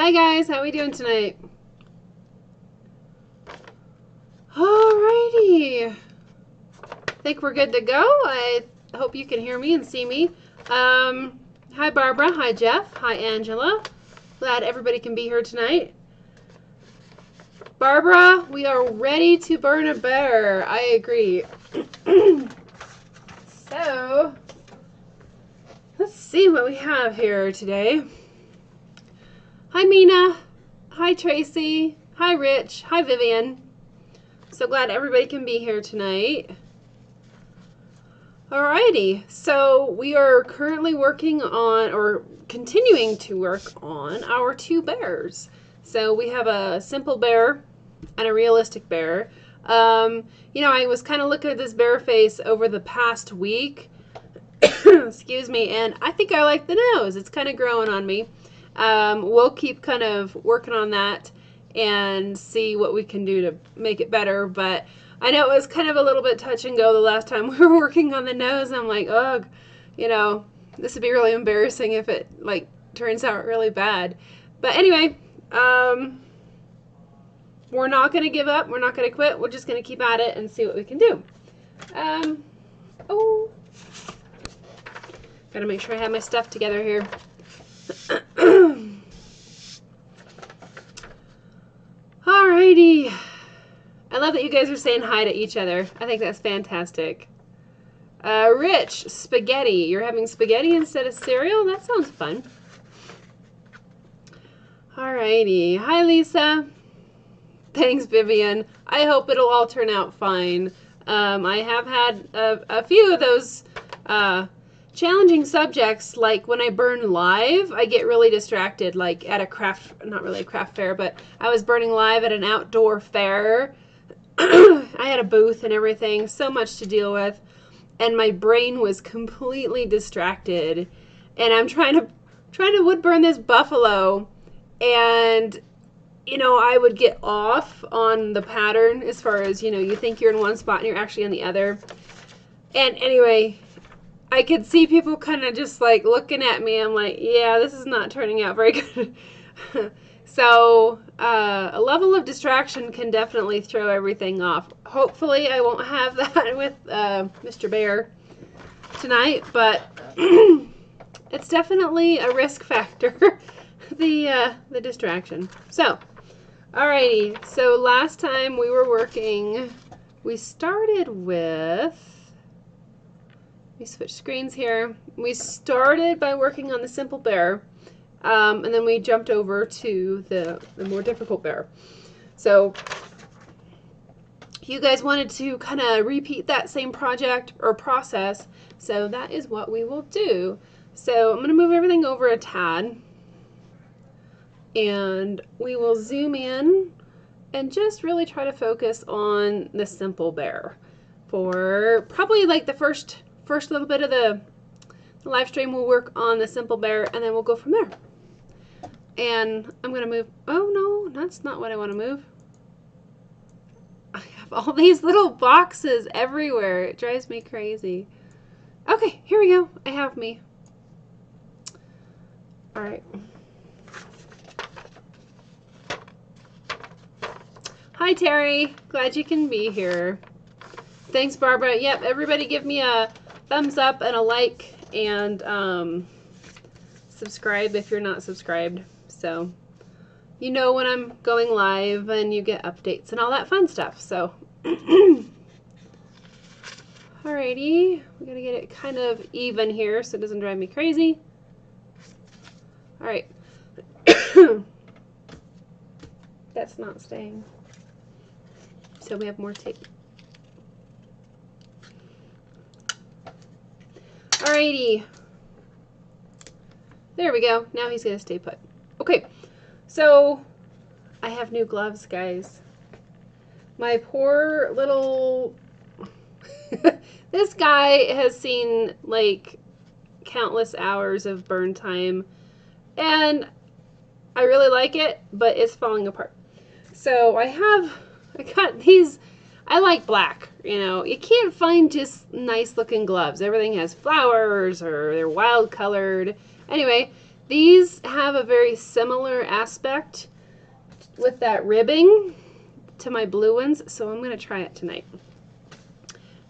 Hi guys, how we doing tonight? Alrighty. Think we're good to go. I hope you can hear me and see me. Hi Barbara, hi Jeff, hi Angela. Glad everybody can be here tonight. Barbara, we are ready to burn a bear. I agree. So, let's see what we have here today. Hi Mina, hi Tracy, hi Rich, hi Vivian. So glad everybody can be here tonight. Alrighty, so we are currently working on, or continuing to work on, our two bears. So we have a simple bear and a realistic bear. You know, I was kind of looking at this bear face over the past week. Excuse me, and I think I like the nose. It's kind of growing on me. We'll keep kind of working on that and see what we can do to make it better, but I know it was kind of a little bit touch and go the last time we were working on the nose. I'm like, ugh, you know, this would be really embarrassing if it like turns out really bad. But anyway, we're not going to give up. We're not going to quit. We're just going to keep at it and see what we can do. Oh, gotta make sure I have my stuff together here. Alrighty. I love that you guys are saying hi to each other. I think that's fantastic. Rich, spaghetti. You're having spaghetti instead of cereal? That sounds fun. Alrighty. Hi, Lisa. Thanks, Vivian. I hope it'll all turn out fine. I have had a few of those challenging subjects, like when I burn live, I get really distracted, like at a craft, not really a craft fair, but I was burning live at an outdoor fair. I had a booth and everything, so much to deal with, and my brain was completely distracted, and I'm trying to wood burn this buffalo, and you know, I would get off on the pattern as far as, you know, you think you're in one spot and you're actually on the other. And anyway, I could see people kind of just like looking at me. I'm like, yeah, this is not turning out very good. So a level of distraction can definitely throw everything off. Hopefully I won't have that with Mr. Bear tonight, but it's definitely a risk factor, the distraction. So, alrighty, so last time we were working, we started with, let me switch screens here. We started by working on the simple bear, and then we jumped over to the more difficult bear. So you guys wanted to kind of repeat that same project or process, so that is what we will do. So I'm going to move everything over a tad, and we will zoom in and just really try to focus on the simple bear for probably like the first little bit of the live stream. We'll work on the simple bear and then we'll go from there. And I'm going to move, oh no, that's not what I want to move. I have all these little boxes everywhere. It drives me crazy. Okay, here we go. I have me. All right. Hi Terry, glad you can be here. Thanks Barbara. Yep, everybody give me a thumbs up and a like, and subscribe if you're not subscribed, so you know when I'm going live and you get updates and all that fun stuff. So alrighty, we're gonna get it kind of even here so it doesn't drive me crazy. Alright. That's not staying, so we have more tape. Alrighty. There we go. Now he's going to stay put. Okay. So, I have new gloves, guys. My poor little... This guy has seen, like, countless hours of burn time. And I really like it, but it's falling apart. So, I got these... I like black, you know. You can't find just nice looking gloves. Everything has flowers or they're wild colored. Anyway, These have a very similar aspect with that ribbing to my blue ones, so I'm going to try it tonight.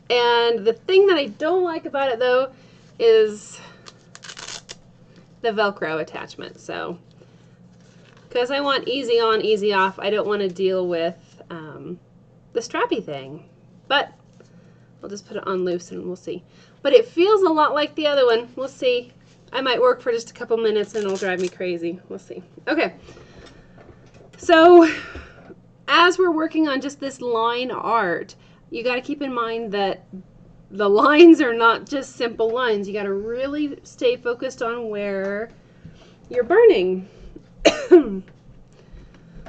And the thing that I don't like about it, though, is the Velcro attachment. So, because I want easy on, easy off, I don't want to deal with the strappy thing. But I'll just put it on loose and we'll see. But it feels a lot like the other one. We'll see. I might work for just a couple minutes and it'll drive me crazy. We'll see. Okay. So, as we're working on just this line art, you got to keep in mind that the lines are not just simple lines. You got to really stay focused on where you're burning.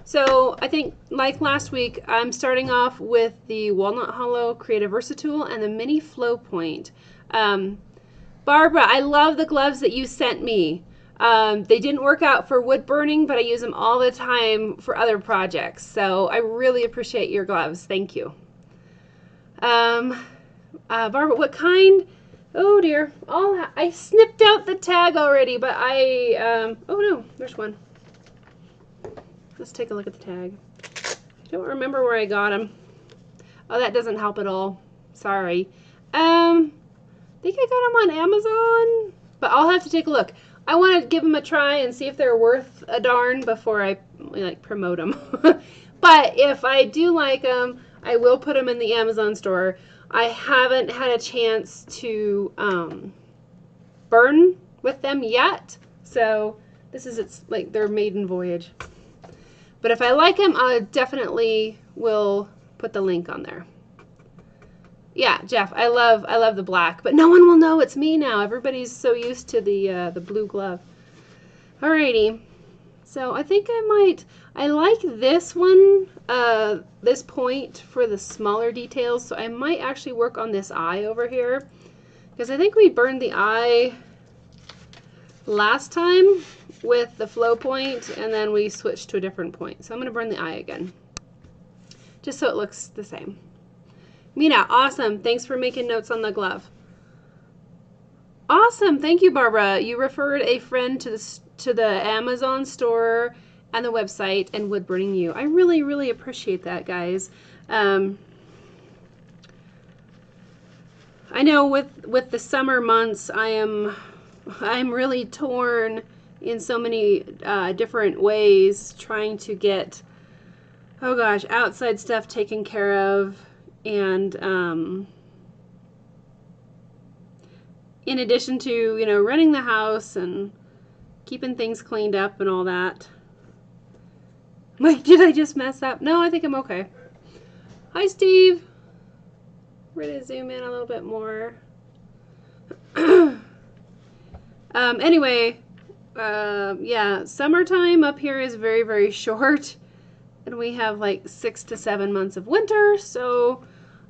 So I think, like last week, I'm starting off with the Walnut Hollow Creative Versatool and the Mini Flow Point. Barbara, I love the gloves that you sent me. They didn't work out for wood burning, but I use them all the time for other projects. So I really appreciate your gloves. Thank you. Barbara, what kind? Oh dear. I snipped out the tag already, but oh no, there's one. Let's take a look at the tag. I don't remember where I got them. Oh, that doesn't help at all. Sorry. I think I got them on Amazon, but I'll have to take a look. I want to give them a try and see if they're worth a darn before I like promote them. But if I do like them, I will put them in the Amazon store. I haven't had a chance to burn with them yet, so this is like their maiden voyage. But if I like them, I definitely will put the link on there. Yeah, Jeff, I love the black, but no one will know it's me now. Everybody's so used to the blue glove. Alrighty, so I think I like this one, this point for the smaller details, so I might actually work on this eye over here, because I think we burned the eye last time with the flow point, and then we switched to a different point. So I'm going to burn the eye again, just so it looks the same. Mina, awesome. Thanks for making notes on the glove. Awesome. Thank you, Barbara. You referred a friend to the Amazon store and the website and wood burning you. I really, really appreciate that, guys. I know with the summer months, I'm really torn in so many different ways, trying to get, oh gosh, outside stuff taken care of, and in addition to, you know, running the house and keeping things cleaned up and all that. Wait, did I just mess up? No, I think I'm okay. Hi, Steve. We're going to zoom in a little bit more. Anyway, yeah, summertime up here is very, very short, and we have like 6 to 7 months of winter, so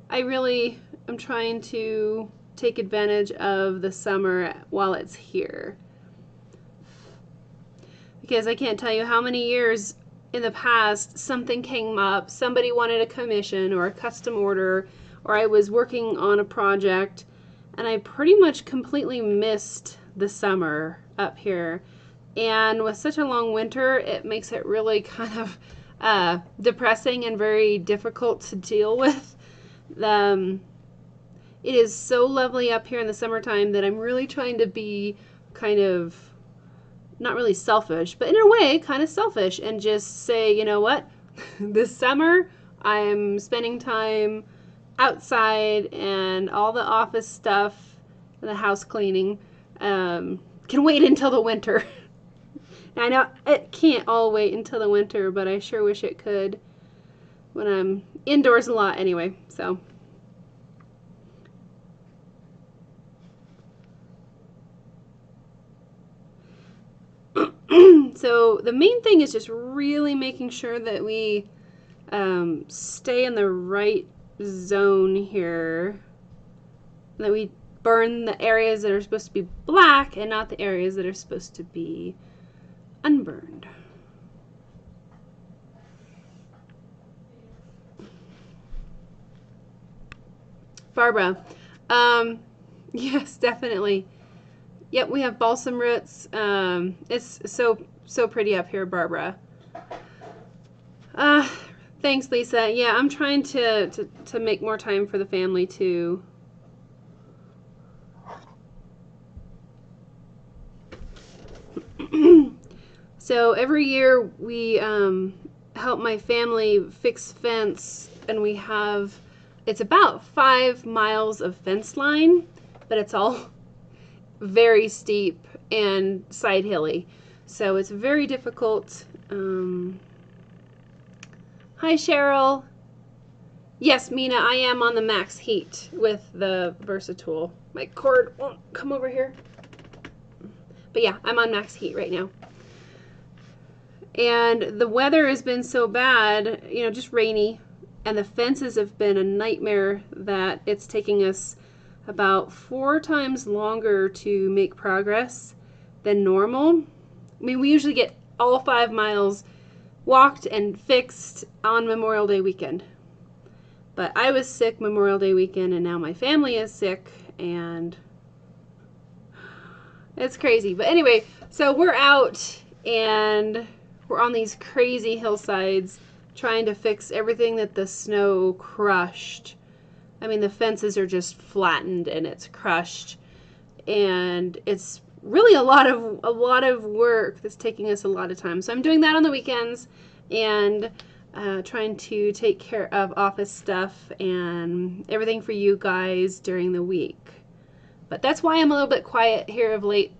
I really am trying to take advantage of the summer while it's here. Because I can't tell you how many years in the past something came up, somebody wanted a commission or a custom order, or I was working on a project, and I pretty much completely missed the summer up here. And with such a long winter, it makes it really kind of depressing and very difficult to deal with. It is so lovely up here in the summertime that I'm really trying to be kind of, not really selfish, but in a way kind of selfish, and just say, you know what, this summer I'm spending time outside, and all the office stuff and the house cleaning can wait until the winter. I know it can't all wait until the winter, but I sure wish it could when I'm indoors a lot anyway, so. So the main thing is just really making sure that we stay in the right zone here, that we burn the areas that are supposed to be black and not the areas that are supposed to be unburned. Barbara, yes, definitely. Yep, we have balsam roots. It's so pretty up here, Barbara. Thanks, Lisa. Yeah, I'm trying to make more time for the family too. So every year we help my family fix fence, and we have, it's about 5 miles of fence line, but it's all very steep and side hilly. So it's very difficult. Hi, Cheryl. Yes, Mina, I am on the max heat with the Versatool. My cord won't come over here. But yeah, I'm on max heat right now. And the weather has been so bad, you know, just rainy, and the fences have been a nightmare that it's taking us about 4 times longer to make progress than normal. I mean, we usually get all 5 miles walked and fixed on Memorial Day weekend. But I was sick Memorial Day weekend, and now my family is sick, and it's crazy. But anyway, so we're out, and we're on these crazy hillsides trying to fix everything that the snow crushed. I mean, the fences are just flattened and it's crushed, and it's really a lot of work that's taking us a lot of time. So I'm doing that on the weekends, and trying to take care of office stuff and everything for you guys during the week. But that's why I'm a little bit quiet here of late.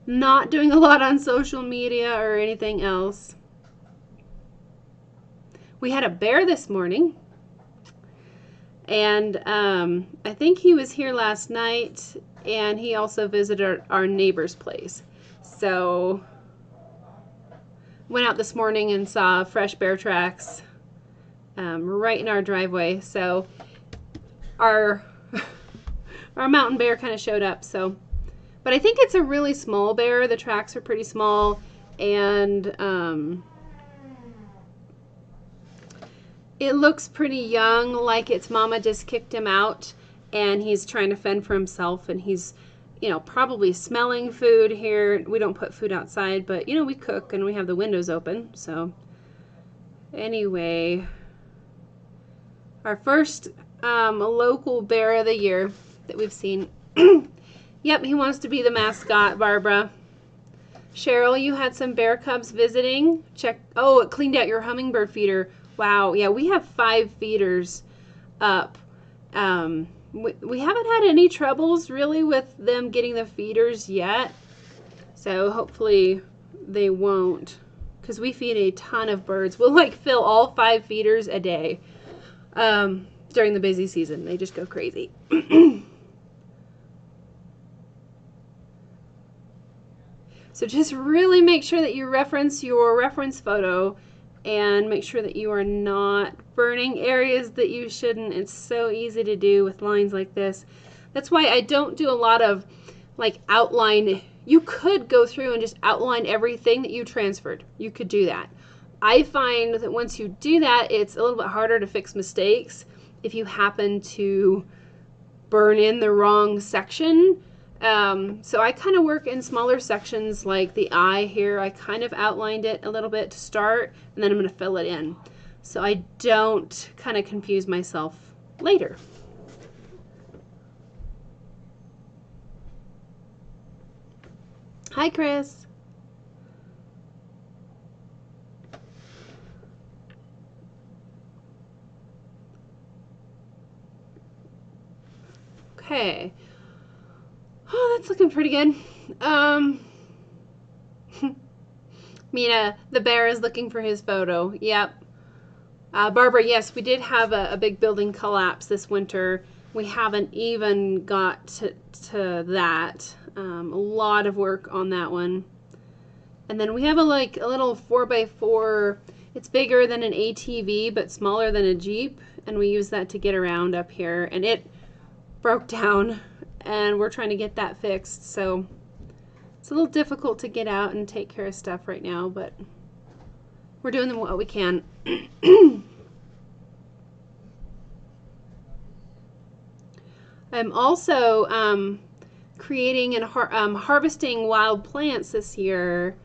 Not doing a lot on social media or anything else. We had a bear this morning, and I think he was here last night, and he also visited our neighbor's place. So went out this morning and saw fresh bear tracks right in our driveway. So our mountain bear kind of showed up. So, but I think it's a really small bear. The tracks are pretty small, and it looks pretty young, like its mama just kicked him out, and he's trying to fend for himself, and he's, you know, probably smelling food here. We don't put food outside, but, you know, we cook and we have the windows open. So anyway, our first local bear of the year that we've seen. Yep, he wants to be the mascot, Barbara. Cheryl, you had some bear cubs visiting. Check. Oh, it cleaned out your hummingbird feeder. Wow. Yeah, we have 5 feeders up. We haven't had any troubles really with them getting the feeders yet. So hopefully they won't, because we feed a ton of birds. We'll like fill all 5 feeders a day during the busy season. They just go crazy. So just really make sure that you reference your reference photo, and make sure that you are not burning areas that you shouldn't. It's so easy to do with lines like this. That's why I don't do a lot of like outline. You could go through and just outline everything that you transferred. You could do that. I find that once you do that, it's a little bit harder to fix mistakes if you happen to burn in the wrong section. So I kind of work in smaller sections, like the eye here. I kind of outlined it a little bit to start, and then I'm going to fill it in, so I don't kind of confuse myself later. Hi, Chris. Okay. Oh, that's looking pretty good. Mina, the bear is looking for his photo. Yep. Barbara, yes, we did have a big building collapse this winter. We haven't even got to that. A lot of work on that one. And then we have a little 4x4. It's bigger than an ATV, but smaller than a Jeep. And we use that to get around up here. And it broke down, and we're trying to get that fixed. So it's a little difficult to get out and take care of stuff right now, but we're doing what we can. I'm also creating and harvesting wild plants this year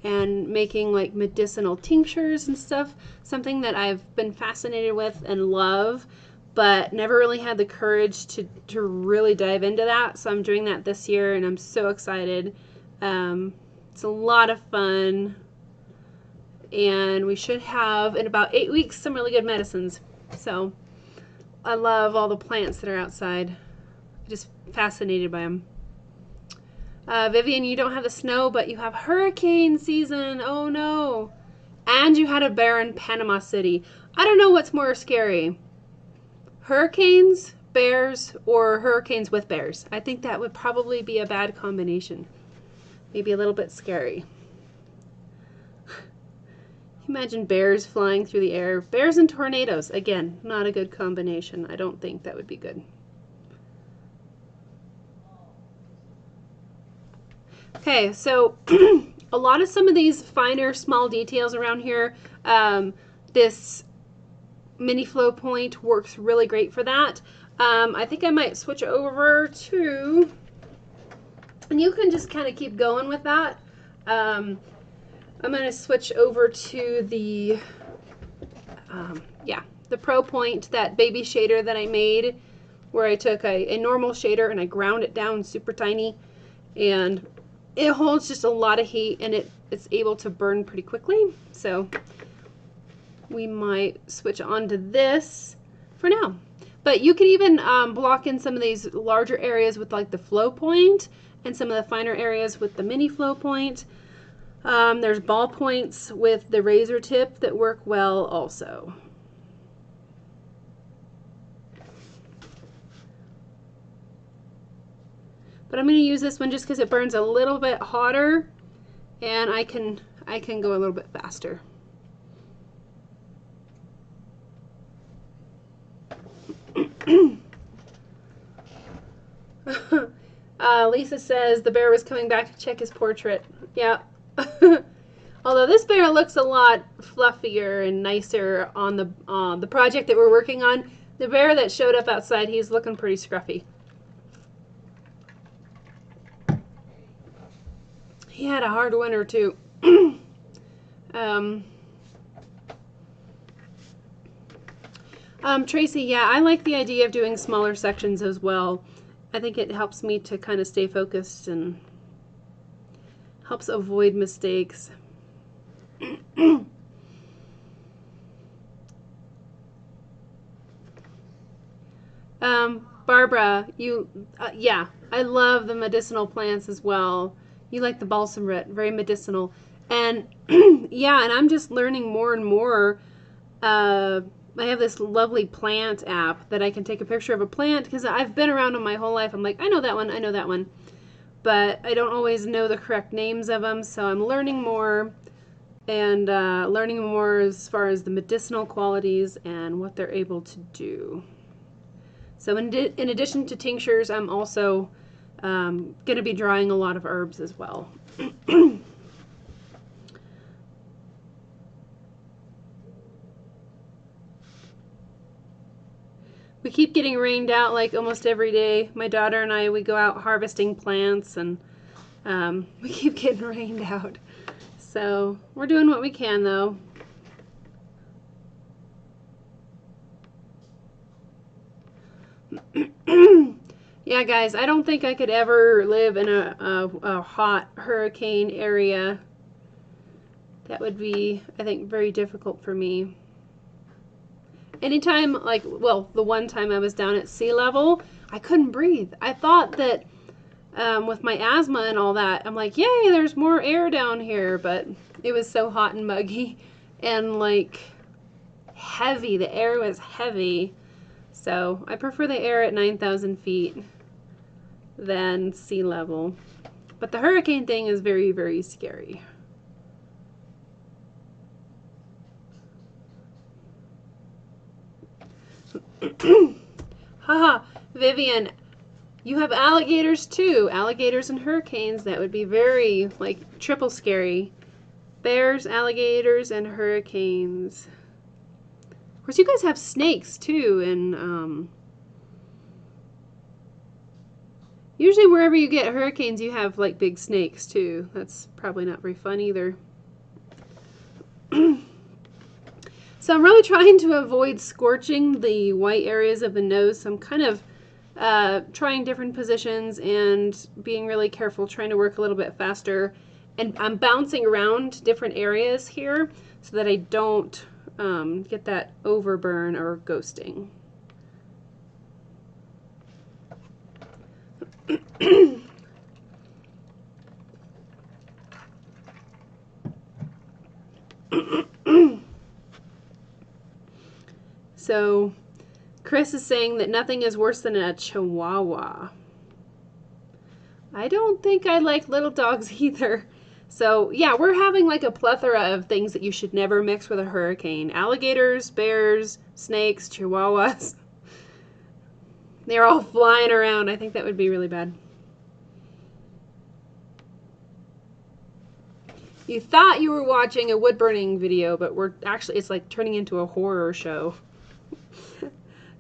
and making like medicinal tinctures and stuff, something that I've been fascinated with and love, but never really had the courage to really dive into that. So I'm doing that this year and I'm so excited. It's a lot of fun, and we should have in about 8 weeks some really good medicines. So I love all the plants that are outside. Just fascinated by them. Vivian, you don't have the snow, but you have hurricane season. Oh no. And you had a bear in Panama City. I don't know what's more scary. Hurricanes, bears, or hurricanes with bears. I think that would probably be a bad combination. Maybe a little bit scary. Imagine bears flying through the air. Bears and tornadoes. Again, not a good combination. I don't think that would be good. Okay, so a lot of some of these finer, small details around here, this mini flow point works really great for that. I think I might switch over to, and you can just kind of keep going with that. I'm going to switch over to the, the Pro Point, that baby shader that I made, where I took a normal shader and I ground it down super tiny, and it holds just a lot of heat, and it's able to burn pretty quickly. So we might switch on to this for now. But you can even block in some of these larger areas with like the flow point, and some of the finer areas with the mini flow point. There's ball points with the razor tip that work well also. But I'm going to use this one just because it burns a little bit hotter, and I can go a little bit faster. Lisa says the bear was coming back to check his portrait. Yeah. Although this bear looks a lot fluffier and nicer on the project that we're working on. The bear that showed up outside, he's looking pretty scruffy. He had a hard winter too. Tracy, yeah, I like the idea of doing smaller sections as well. I think it helps me to kind of stay focused and helps avoid mistakes. Barbara, yeah, I love the medicinal plants as well. You like the balsam root, very medicinal. And yeah, and I'm just learning more and more. I have this lovely plant app that I can take a picture of a plant, because I've been around them my whole life. I'm like, I know that one, I know that one. But I don't always know the correct names of them, so I'm learning more, and learning more as far as the medicinal qualities and what they're able to do. So in addition to tinctures, I'm also going to be drying a lot of herbs as well. We keep getting rained out like almost every day. My daughter and I, we go out harvesting plants, and we keep getting rained out. So we're doing what we can though. Yeah, guys, I don't think I could ever live in a hot hurricane area. That would be, I think, very difficult for me. Anytime, like, well, the one time I was down at sea level, I couldn't breathe. I thought that with my asthma and all that, I'm like, yay, there's more air down here, but it was so hot and muggy and like heavy. The air was heavy. So I prefer the air at 9,000 feet than sea level. But the hurricane thing is very, very scary. Haha, Vivian, you have alligators too. Alligators and hurricanes, that would be very, like, triple scary. Bears, alligators, and hurricanes. Of course, you guys have snakes too, and Usually wherever you get hurricanes, you have like big snakes too. That's probably not very fun either. So I'm really trying to avoid scorching the white areas of the nose. So I'm kind of trying different positions and being really careful, trying to work a little bit faster. And I'm bouncing around different areas here so that I don't get that overburn or ghosting. So Chris is saying that nothing is worse than a Chihuahua. I don't think I like little dogs either. So yeah, we're having like a plethora of things that you should never mix with a hurricane. Alligators, bears, snakes, Chihuahuas. They're all flying around. I think that would be really bad. You thought you were watching a wood burning video, but we're actually, it's like turning into a horror show.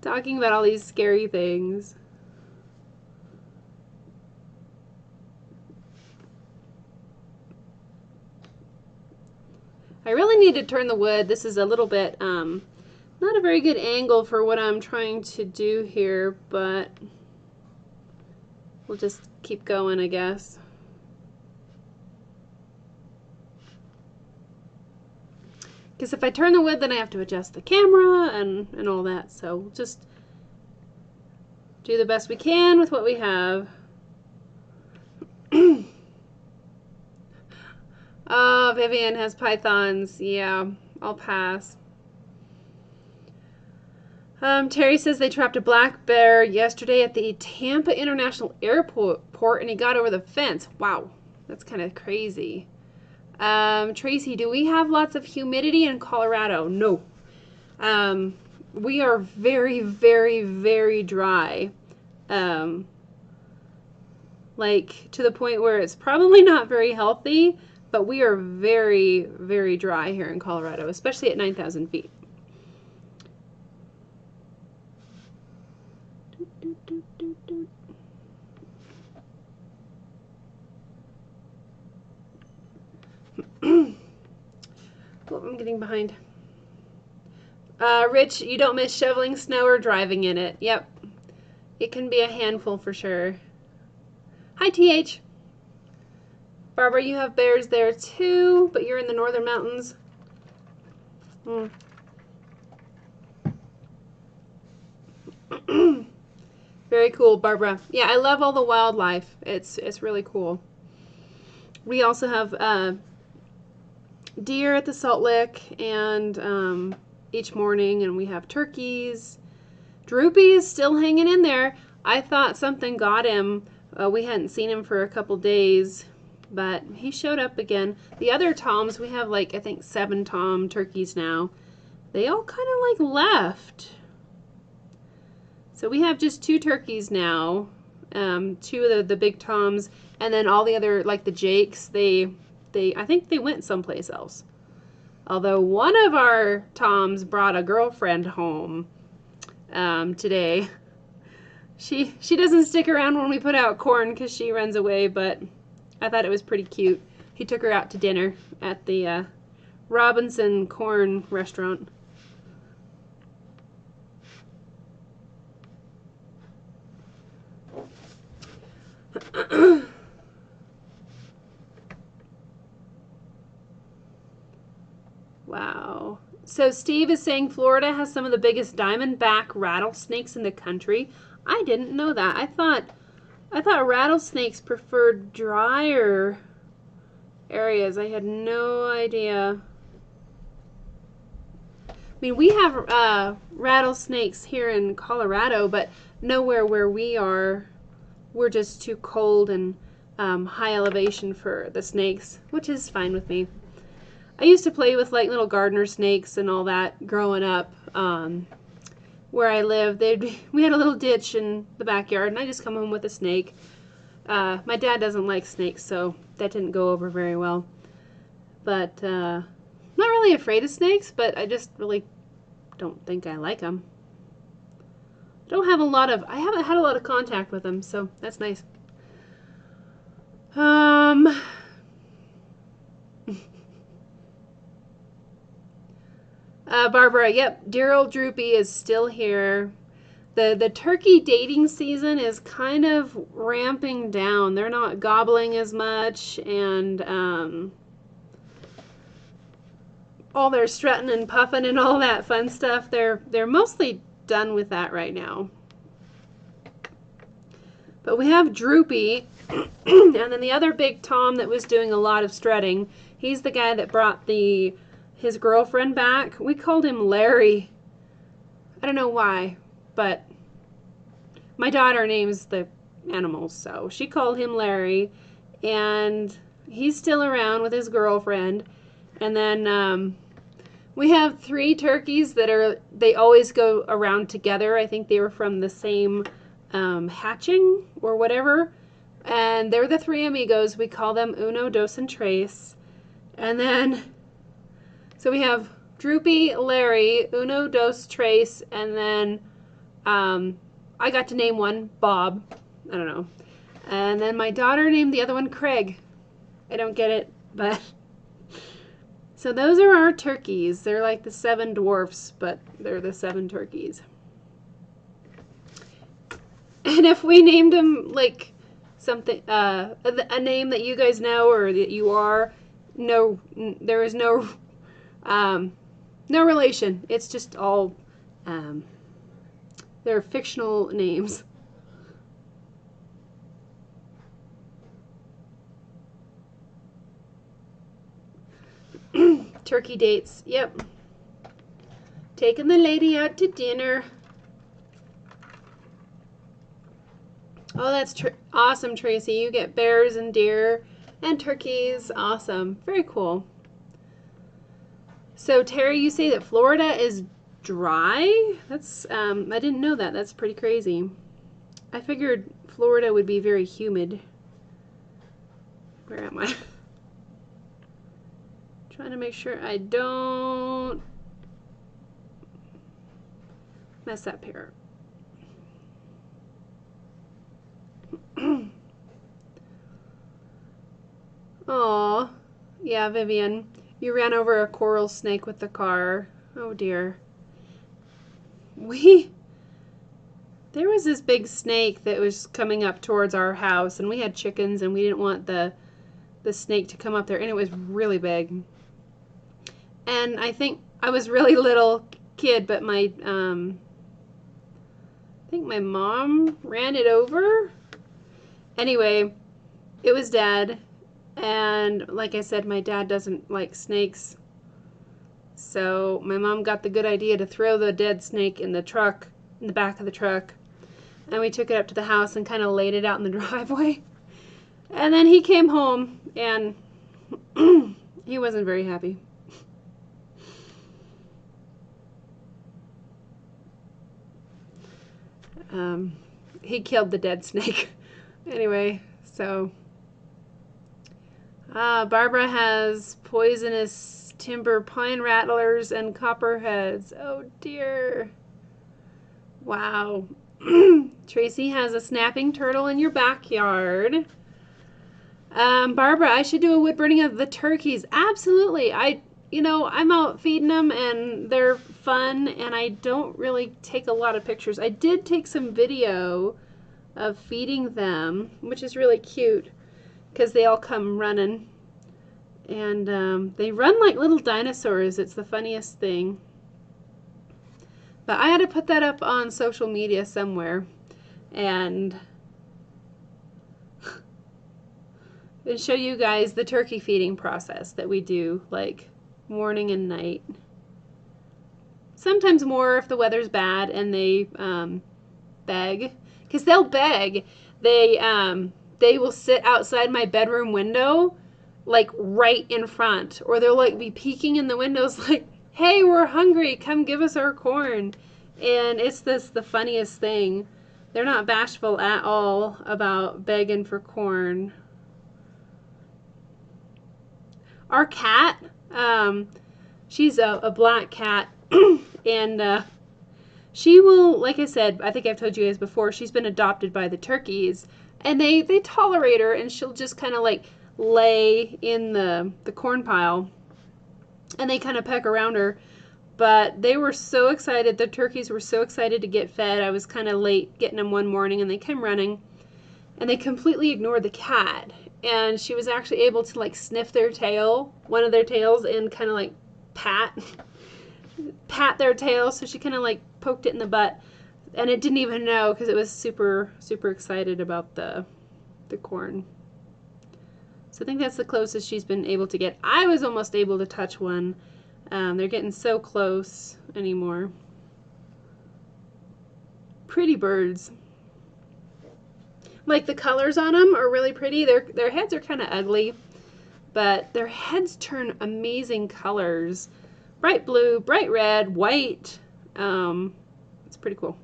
Talking about all these scary things. I really need to turn the wood. This is a little bit, not a very good angle for what I'm trying to do here, but we'll just keep going, I guess. Because if I turn the wood, then I have to adjust the camera and all that. So we'll just do the best we can with what we have. Oh, Vivian has pythons. Yeah, I'll pass. Terry says they trapped a black bear yesterday at the Tampa International Airport and he got over the fence. Wow, that's kind of crazy. Tracy, do we have lots of humidity in Colorado? No. We are very, very, very dry. Like to the point where it's probably not very healthy, but we are very, very dry here in Colorado, especially at 9,000 feet. Oh, I'm getting behind. Rich, you don't miss shoveling snow or driving in it. Yep. It can be a handful for sure. Hi, TH. Barbara, you have bears there too, but you're in the northern mountains. Very cool, Barbara. Yeah, I love all the wildlife. It's really cool. We also have deer at the Salt Lick and each morning, and we have turkeys. Droopy is still hanging in there. I thought something got him. We hadn't seen him for a couple days, but he showed up again. The other toms, we have like, I think 7 tom turkeys now. They all kind of like left. So we have just 2 turkeys now. 2 of the big toms, and then all the other, like the jakes, I think they went someplace else. Although one of our toms brought a girlfriend home today. She doesn't stick around when we put out corn because she runs away, but I thought it was pretty cute. He took her out to dinner at the Robinson Corn restaurant. Wow. So Steve is saying Florida has some of the biggest diamondback rattlesnakes in the country. I didn't know that. I thought rattlesnakes preferred drier areas. I had no idea. I mean, we have rattlesnakes here in Colorado, but nowhere where we are. We're just too cold and high elevation for the snakes, which is fine with me. I used to play with like little gardener snakes and all that growing up. Where I live, we had a little ditch in the backyard, and I just come home with a snake. My dad doesn't like snakes, so that didn't go over very well. But not really afraid of snakes, but I just really don't think I like them. I haven't had a lot of contact with them, so that's nice. Um, Barbara, yep, dear old Droopy is still here. The turkey dating season is kind of ramping down. They're not gobbling as much, and all their strutting and puffing and all that fun stuff. They're mostly done with that right now. But we have Droopy, and then the other big Tom that was doing a lot of strutting. He's the guy that brought his girlfriend back. We called him Larry. I don't know why, but my daughter names the animals, so she called him Larry, and he's still around with his girlfriend. And then we have 3 turkeys they always go around together. I think they were from the same hatching or whatever, and they're the 3 amigos. We call them Uno, Dos, and Tres. And then so we have Droopy, Larry, Uno, Dos, Tres, and then I got to name one Bob. I don't know. And then my daughter named the other one Craig. I don't get it, but so those are our turkeys. They're like the 7 dwarfs, but they're the 7 turkeys. And if we named them like something, a name that you guys know or that you are, there is no relation. It's just all, they're fictional names. Turkey dates, yep. Taking the lady out to dinner. Oh, that's awesome, Tracy. You get bears and deer and turkeys. Awesome. Very cool. So, Terry, you say that Florida is dry? That's, I didn't know that. That's pretty crazy. I figured Florida would be very humid. Where am I? Trying to make sure I don't mess up here. Oh, yeah, Vivian. You ran over a coral snake with the car. Oh dear. There was this big snake that was coming up towards our house, and we had chickens, and we didn't want the snake to come up there, and it was really big. And I think I was really little kid, but I think my mom ran it over. Anyway, it was dead. And like I said, my dad doesn't like snakes. So my mom got the good idea to throw the dead snake in the truck, in the back of the truck. And we took it up to the house and kind of laid it out in the driveway. And then he came home and he wasn't very happy. He killed the dead snake. Anyway, so Barbara has poisonous timber pine rattlers and copperheads. Oh dear. Wow. Tracy has a snapping turtle in your backyard. Barbara, I should do a wood burning of the turkeys. Absolutely. I'm out feeding them and they're fun, and I don't really take a lot of pictures. I did take some video of feeding them, which is really cute because they all come running. And they run like little dinosaurs. It's the funniest thing. But I had to put that up on social media somewhere and show you guys the turkey feeding process that we do, like morning and night. Sometimes more if the weather's bad and they beg, because they'll beg. They will sit outside my bedroom window, like right in front, or they'll like be peeking in the windows like, hey, we're hungry, come give us our corn. And it's the funniest thing. They're not bashful at all about begging for corn. Our cat, she's a black cat, and she will, like I said, I think I've told you guys before, she's been adopted by the turkeys, and they tolerate her, and she'll just kind of like lay in the corn pile, and they kind of peck around her. But they were so excited, the turkeys were so excited to get fed. I was kind of late getting them one morning, and they came running, and they completely ignored the cat. And she was actually able to like sniff their tail, one of their tails, and kind of like pat their tail. So she kind of like poked it in the butt, and it didn't even know because it was super excited about the corn. So I think that's the closest she's been able to get. I was almost able to touch one. They're getting so close anymore. Pretty birds. Like the colors on them are really pretty. Their heads are kind of ugly, but their heads turn amazing colors. Bright blue, bright red, white. It's pretty cool.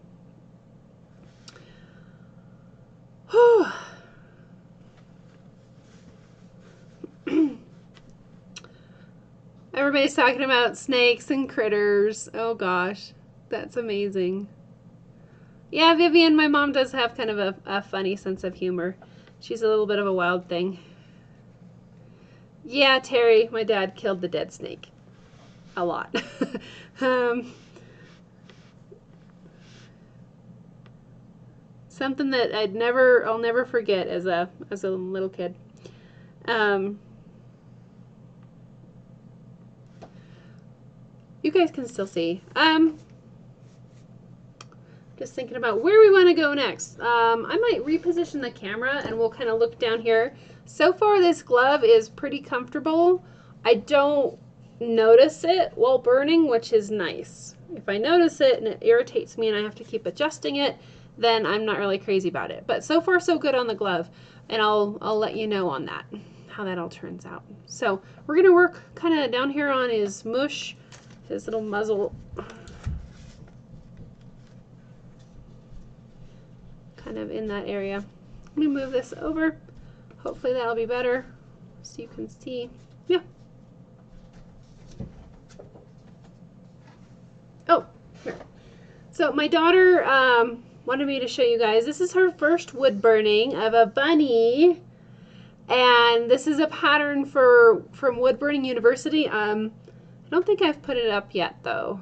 Whew. Everybody's talking about snakes and critters. Oh gosh, that's amazing. Yeah, Vivian, my mom does have kind of a funny sense of humor. She's a little bit of a wild thing. Yeah, Terry, my dad killed the dead snake. A lot. Something that I'll never forget as a little kid. You guys can still see. Just thinking about where we want to go next. I might reposition the camera and we'll kind of look down here. So far this glove is pretty comfortable. I don't notice it while burning, which is nice. If I notice it and it irritates me and I have to keep adjusting it, then I'm not really crazy about it. But so far so good on the glove, and I'll let you know on that, how that all turns out. So we're gonna work kind of down here on his mush, his little muzzle. Kind of in that area. Let me move this over. Hopefully that'll be better so you can see. Yeah. Oh, here. So my daughter wanted me to show you guys. This is her first wood burning of a bunny, and this is a pattern from Wood Burning University. I don't think I've put it up yet though.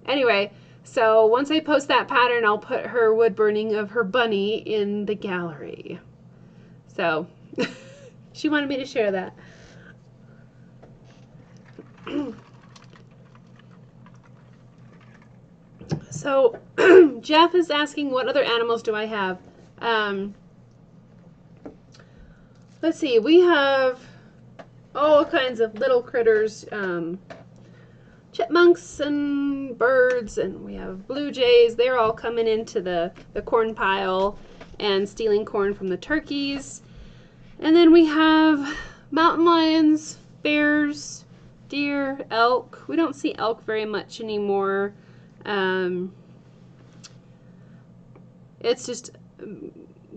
Anyway, so once I post that pattern, I'll put her wood burning of her bunny in the gallery. So she wanted me to share that. So Jeff is asking, what other animals do I have? Let's see, we have all kinds of little critters, chipmunks and birds, and we have blue jays. They're all coming into the corn pile and stealing corn from the turkeys. And then we have mountain lions, bears, deer, elk. We don't see elk very much anymore. It's just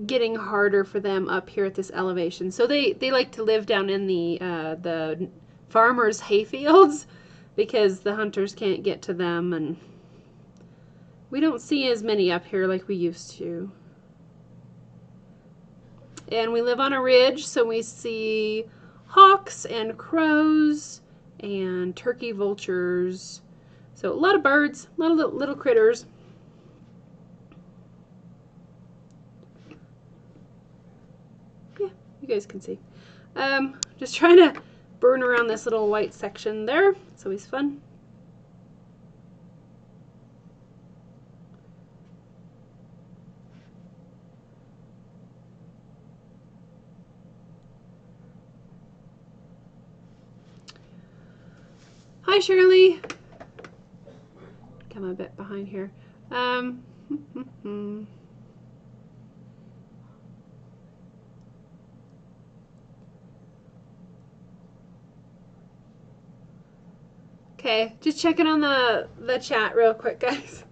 getting harder for them up here at this elevation. So they like to live down in the farmers' hayfields because the hunters can't get to them, and we don't see as many up here like we used to. And we live on a ridge, so we see hawks and crows and turkey vultures. So a lot of birds, a lot of little critters. Yeah, you guys can see. Just trying to burn around this little white section there. It's always fun. Hi, Shirley. Come a bit behind here. Okay, just checking on the chat real quick, guys.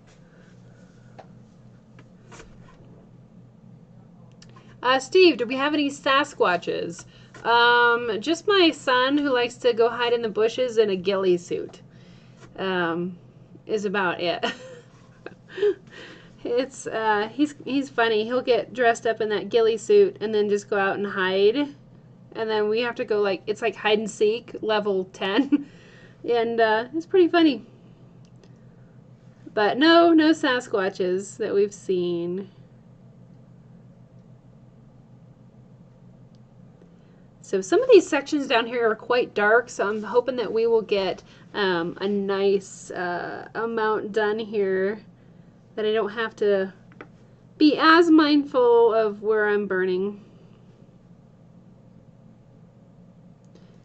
Steve, do we have any Sasquatches? Just my son, who likes to go hide in the bushes in a ghillie suit, is about it. It's he's funny. He'll get dressed up in that ghillie suit and then just go out and hide. And then we have to go like it's like hide and seek level 10. And it's pretty funny. But no Sasquatches that we've seen. So some of these sections down here are quite dark, so I'm hoping that we will get a nice amount done here, that I don't have to be as mindful of where I'm burning.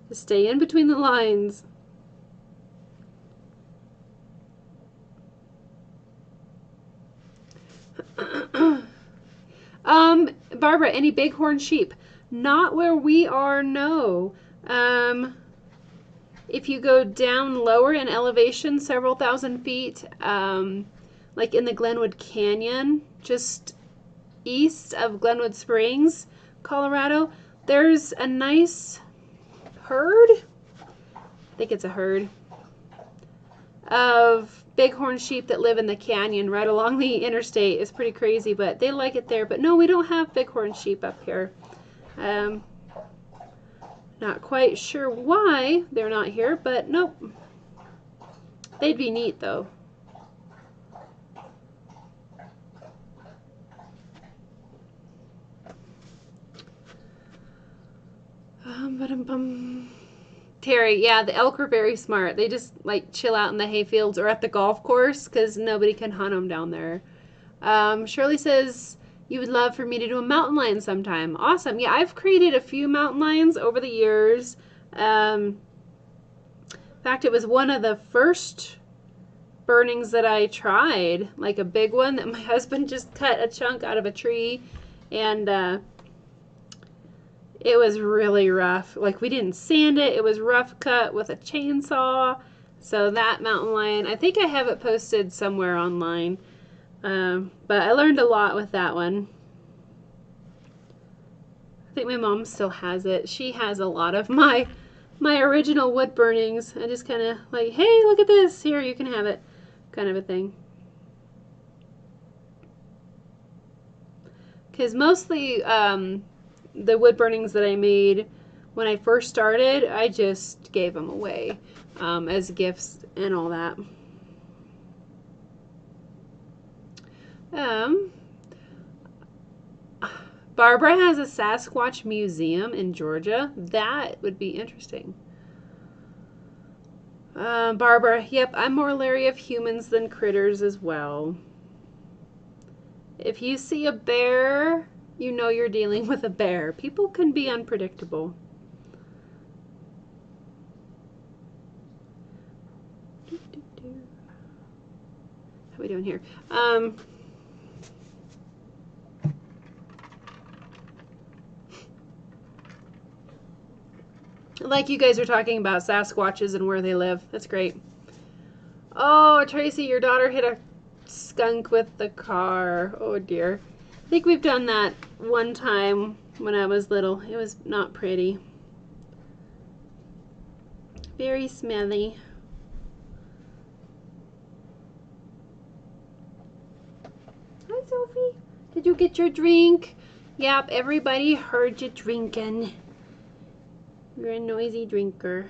Just stay in between the lines. Barbara, any bighorn sheep? Not where we are, no. If you go down lower in elevation, several thousand feet, like in the Glenwood Canyon, just east of Glenwood Springs, Colorado, there's a nice herd, I think it's a herd, of bighorn sheep that live in the canyon right along the interstate. It's pretty crazy, but they like it there. But no, we don't have bighorn sheep up here. Not quite sure why they're not here, but nope. They'd be neat though. Terry, yeah, the elk are very smart. They just like chill out in the hayfields or at the golf course because nobody can hunt them down there. Shirley says you would love for me to do a mountain lion sometime. Awesome. Yeah, I've created a few mountain lions over the years. In fact, it was one of the first burnings that I tried, like a big one that my husband just cut a chunk out of a tree, and it was really rough. Like, we didn't sand it. It was rough cut with a chainsaw. So that mountain lion, I think I have it posted somewhere online. But I learned a lot with that one. I think my mom still has it. She has a lot of my original wood burnings. I just kind of like, hey, look at this. Here, you can have it. Kind of a thing. Because mostly the wood burnings that I made when I first started, I just gave them away as gifts and all that. Barbara has a Sasquatch museum in Georgia. That would be interesting. Barbara, yep, I'm more leery of humans than critters as well. If you see a bear, you know you're dealing with a bear. People can be unpredictable. How are we doing here? Like you guys are talking about Sasquatches and where they live. That's great. Oh, Tracy, your daughter hit a skunk with the car. Oh dear. I think we've done that one time when I was little. It was not pretty. Very smelly. Hi, Sophie. Did you get your drink? Yep, everybody heard you drinking. You're a noisy drinker.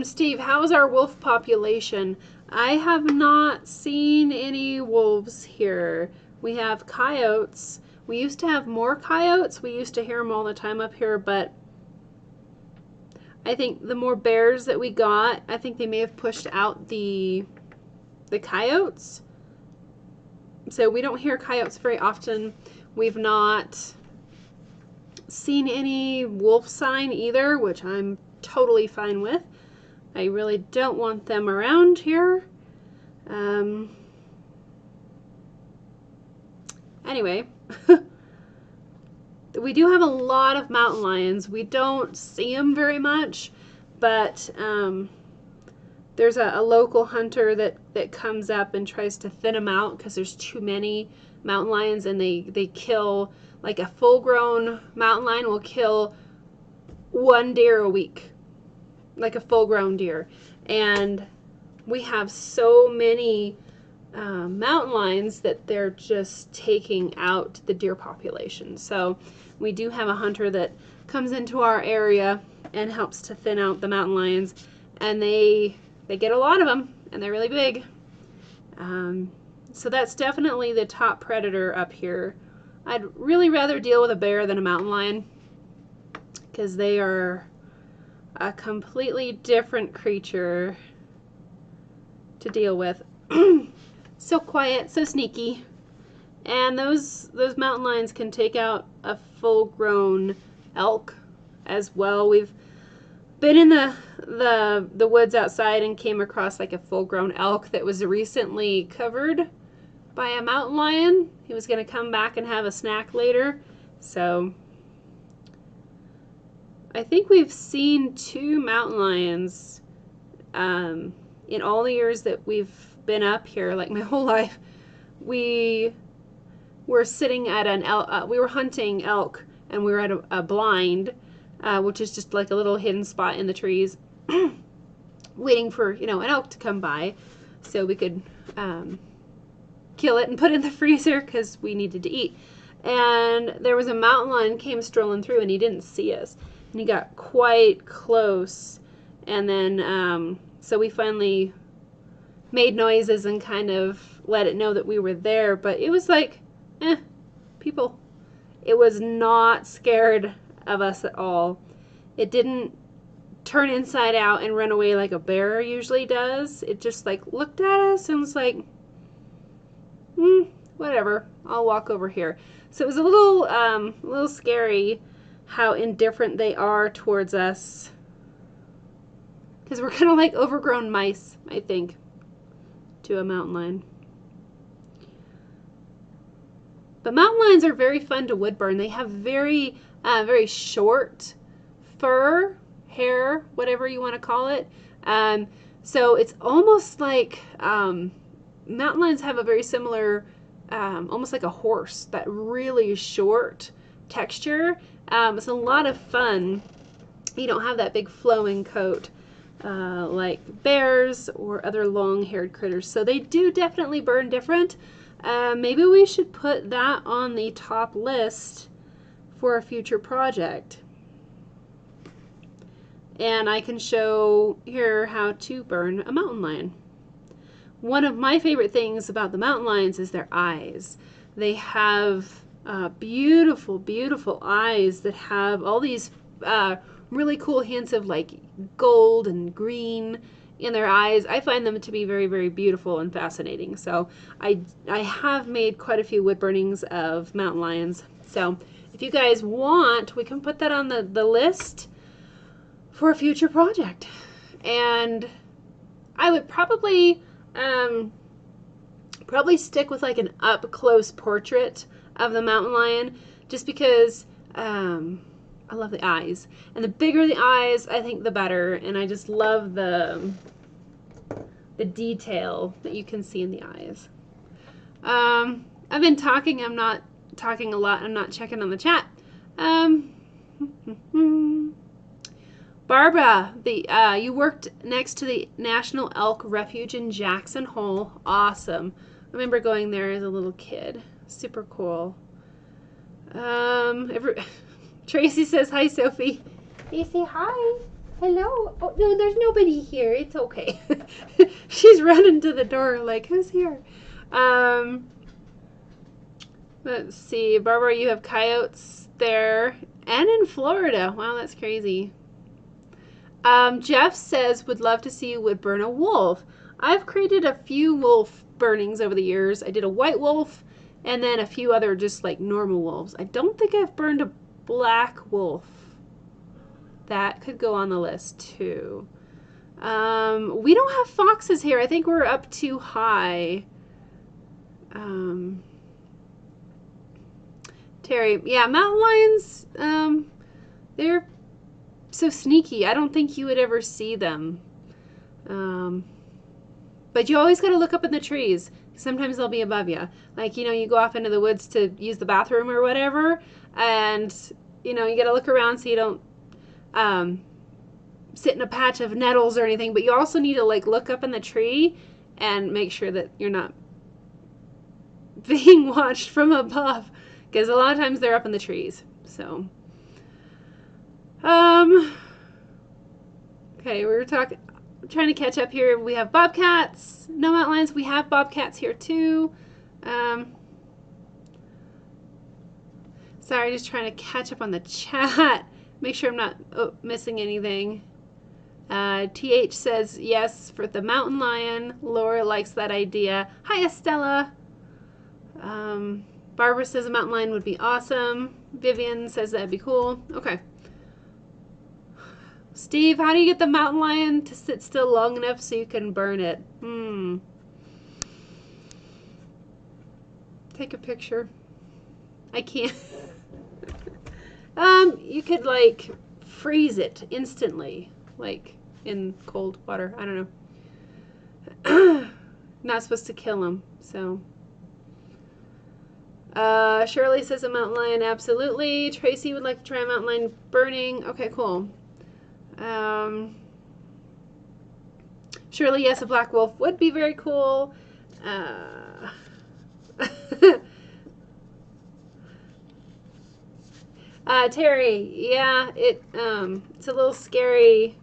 Steve, how's our wolf population? I have not seen any wolves here. We have coyotes. We used to have more coyotes. We used to hear them all the time up here, but I think the more bears that we got, I think they may have pushed out the coyotes. So we don't hear coyotes very often. We've not seen any wolf sign either, which I'm totally fine with. I really don't want them around here. Anyway, we do have a lot of mountain lions. We don't see them very much, but there's a local hunter that comes up and tries to thin them out because there's too many. mountain lions, and they kill, like a full-grown mountain lion will kill 1 deer a week, like a full-grown deer. And we have so many mountain lions that they're just taking out the deer population. So we do have a hunter that comes into our area and helps to thin out the mountain lions, and they get a lot of them, and they're really big. So that's definitely the top predator up here. I'd really rather deal with a bear than a mountain lion, because they are a completely different creature to deal with. So quiet, so sneaky. And those mountain lions can take out a full-grown elk as well. We've been in the woods outside and came across like a full-grown elk that was recently covered by a mountain lion. He was going to come back and have a snack later. So I think we've seen 2 mountain lions in all the years that we've been up here, like my whole life. We were sitting at an elk, we were hunting elk, and we were at a blind, which is just like a little hidden spot in the trees, waiting for, you know, an elk to come by so we could kill it and put it in the freezer because we needed to eat. And there was a mountain lion came strolling through, and he didn't see us, and he got quite close. And then so we finally made noises and kind of let it know that we were there, but it was like, people. It was not scared of us at all. It didn't turn inside out and run away like a bear usually does. It just like looked at us and was like, whatever, I'll walk over here. So it was a little scary how indifferent they are towards us, because we're kind of like overgrown mice, I think, to a mountain lion. But mountain lions are very fun to wood burn. They have very, very short fur, hair, whatever you want to call it. So it's almost like mountain lions have a very similar, almost like a horse, that really short texture. It's a lot of fun. You don't have that big flowing coat like bears or other long-haired critters. So they do definitely burn different. Maybe we should put that on the top list for a future project. And I can show here how to burn a mountain lion. One of my favorite things about the mountain lions is their eyes. They have beautiful, beautiful eyes that have all these really cool hints of like gold and green in their eyes. I find them to be very, very beautiful and fascinating. So I have made quite a few wood burnings of mountain lions. So if you guys want, we can put that on the list for a future project. And I would probably stick with like an up close portrait of the mountain lion, just because I love the eyes, and the bigger the eyes, I think the better. And I just love the detail that you can see in the eyes. I've been talking. I'm not talking a lot. I'm not checking on the chat. Barbara, you worked next to the National Elk Refuge in Jackson Hole. Awesome. I remember going there as a little kid. Super cool. Tracy says, hi, Sophie. They say hi. Hello. Oh, no, there's nobody here. It's okay. She's running to the door like, who's here? Let's see. Barbara, you have coyotes there and in Florida. Wow, that's crazy. Jeff says, would love to see you would burn a wolf. I've created a few wolf burnings over the years. I did a white wolf and then a few other just like normal wolves. I don't think I've burned a black wolf. That could go on the list too. We don't have foxes here. I think we're up too high. Terry, yeah, mountain lions, they're so sneaky. I don't think you would ever see them. But you always got to look up in the trees. Sometimes they'll be above you. Like, you know, you go off into the woods to use the bathroom or whatever, and, you know, you got to look around so you don't sit in a patch of nettles or anything, but you also need to, like, look up in the tree and make sure that you're not being watched from above, because a lot of times they're up in the trees. So, okay, we were trying to catch up here. We have bobcats, no mountain lions. We have bobcats here too. Sorry, just trying to catch up on the chat. Make sure I'm not missing anything. TH says yes for the mountain lion. Laura likes that idea. Hi, Estella. Barbara says a mountain lion would be awesome. Vivian says that'd be cool. Okay. Steve, how do you get the mountain lion to sit still long enough so you can burn it? Take a picture. I can't. You could, like, freeze it instantly, like in cold water. I don't know. Not supposed to kill them, so. Shirley says a mountain lion, absolutely. Tracy would like to try a mountain lion burning. Okay, cool. Shirley, yes, a black wolf would be very cool. Terry, yeah, it's a little scary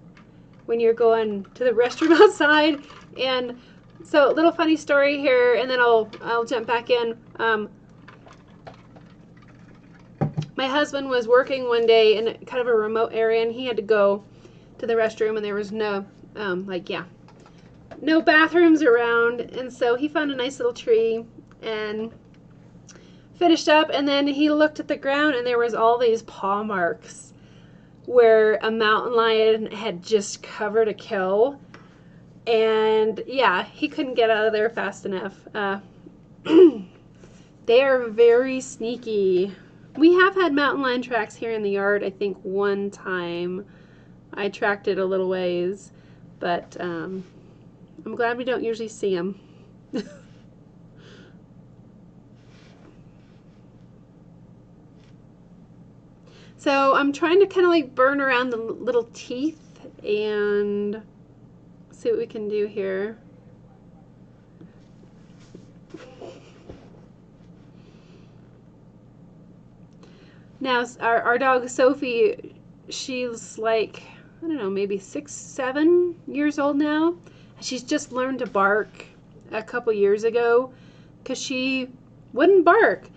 when you're going to the restroom outside. And so, little funny story here, and then I'll jump back in. My husband was working one day in kind of a remote area, and he had to go to the restroom, and there was no, no bathrooms around. And so he found a nice little tree and finished up, and then he looked at the ground, and there was all these paw marks where a mountain lion had just covered a kill. And yeah, he couldn't get out of there fast enough. They are very sneaky. We have had mountain lion tracks here in the yard, I think one time. I tracked it a little ways, but I'm glad we don't usually see them. So I'm trying to kind of like burn around the little teeth and see what we can do here. Now our dog Sophie, she's like, I don't know, maybe 6, 7 years old now. She's just learned to bark a couple years ago because she wouldn't bark.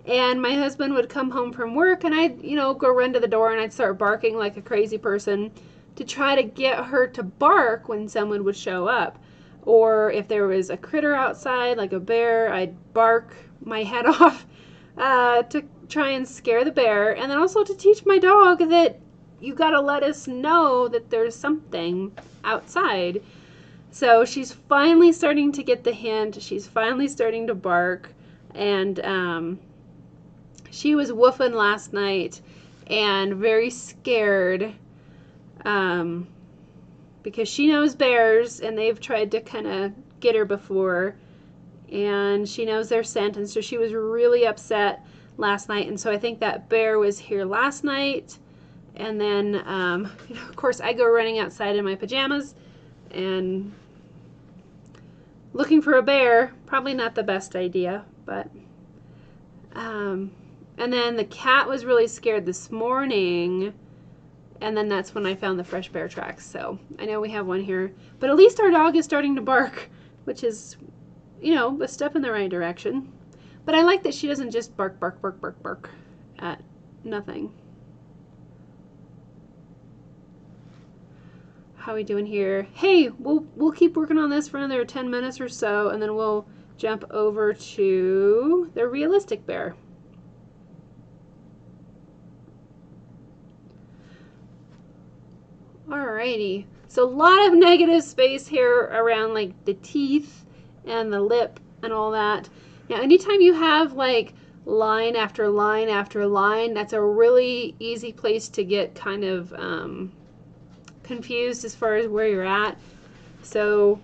And my husband would come home from work, and I'd, go run to the door, and I'd start barking like a crazy person to try to get her to bark when someone would show up. Or if there was a critter outside, like a bear, I'd bark my head off to try and scare the bear. And then also to teach my dog that you gotta let us know that there's something outside. So she's finally starting to get the hint. She's finally starting to bark. And she was woofing last night and very scared because she knows bears, and they've tried to kind of get her before, and she knows their scent, and so she was really upset last night. And so I think that bear was here last night, and then of course I go running outside in my pajamas and looking for a bear. Probably not the best idea, but and then the cat was really scared this morning, and then that's when I found the fresh bear tracks. So I know we have one here, but at least our dog is starting to bark, which is, a step in the right direction. But I like that she doesn't just bark, bark, bark, bark, bark at nothing. How are we doing here? Hey, we'll keep working on this for another 10 minutes or so, and then we'll jump over to the realistic bear. Alrighty, so a lot of negative space here around like the teeth and the lip and all that. Now, anytime you have like line after line after line, that's a really easy place to get kind of confused as far as where you're at. So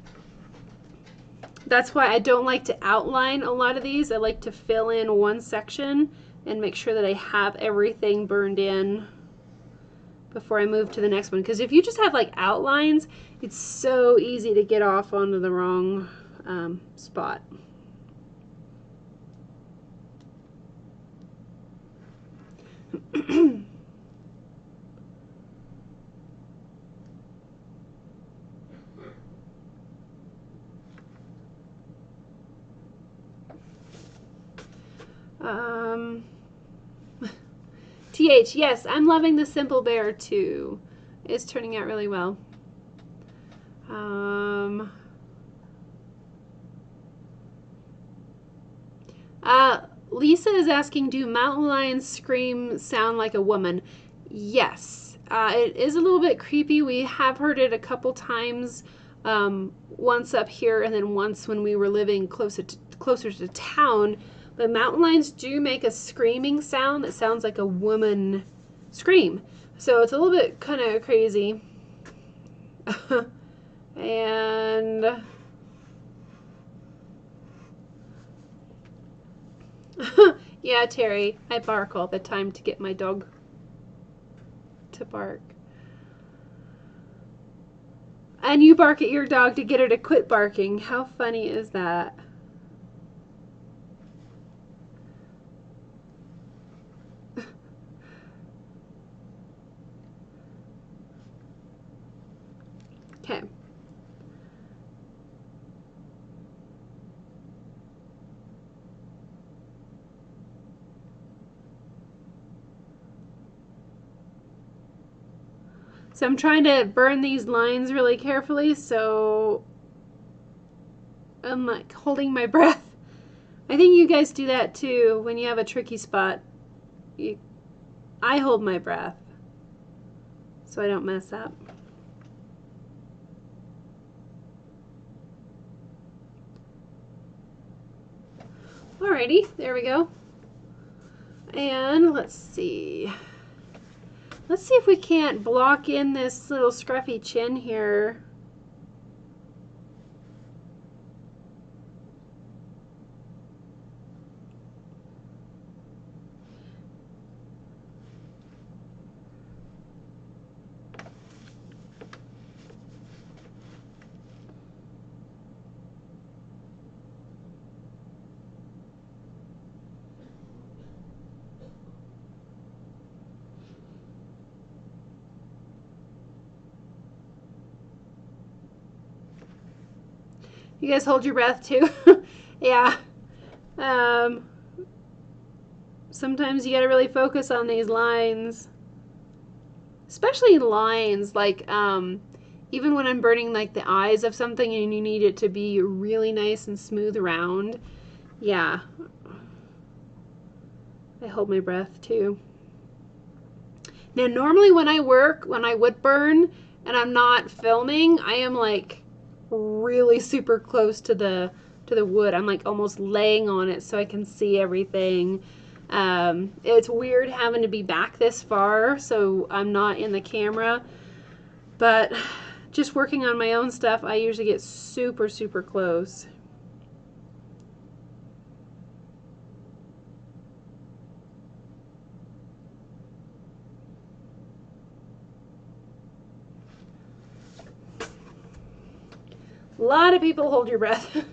that's why I don't like to outline a lot of these. I like to fill in one section and make sure that I have everything burned in before I move to the next one. Because if you just have like outlines, it's so easy to get off onto the wrong spot. TH, yes, I'm loving the Simple Bear too. It's turning out really well. Lisa is asking, do mountain lions scream sound like a woman? Yes. It is a little bit creepy. We have heard it a couple times, once up here and then once when we were living closer to town. But mountain lions do make a screaming sound that sounds like a woman scream. So it's a little bit kind of crazy. And yeah, Terry, I bark all the time to get my dog to bark. And you bark at your dog to get her to quit barking. How funny is that? Okay. So I'm trying to burn these lines really carefully, so I'm like holding my breath. I think you guys do that too when you have a tricky spot. I hold my breath so I don't mess up. Alrighty, there we go. And let's see. Let's see if we can't block in this little scruffy chin here. You guys hold your breath too? Yeah. Sometimes you gotta really focus on these lines. Especially lines, like, even when I'm burning like the eyes of something and you need it to be really nice and smooth around. Yeah. I hold my breath too. Now normally when I work, when I wood burn and I'm not filming, I am like really super close to the wood. I'm like almost laying on it so I can see everything. It's weird having to be back this far so I'm not in the camera, but just working on my own stuff, I usually get super close. A lot of people hold your breath.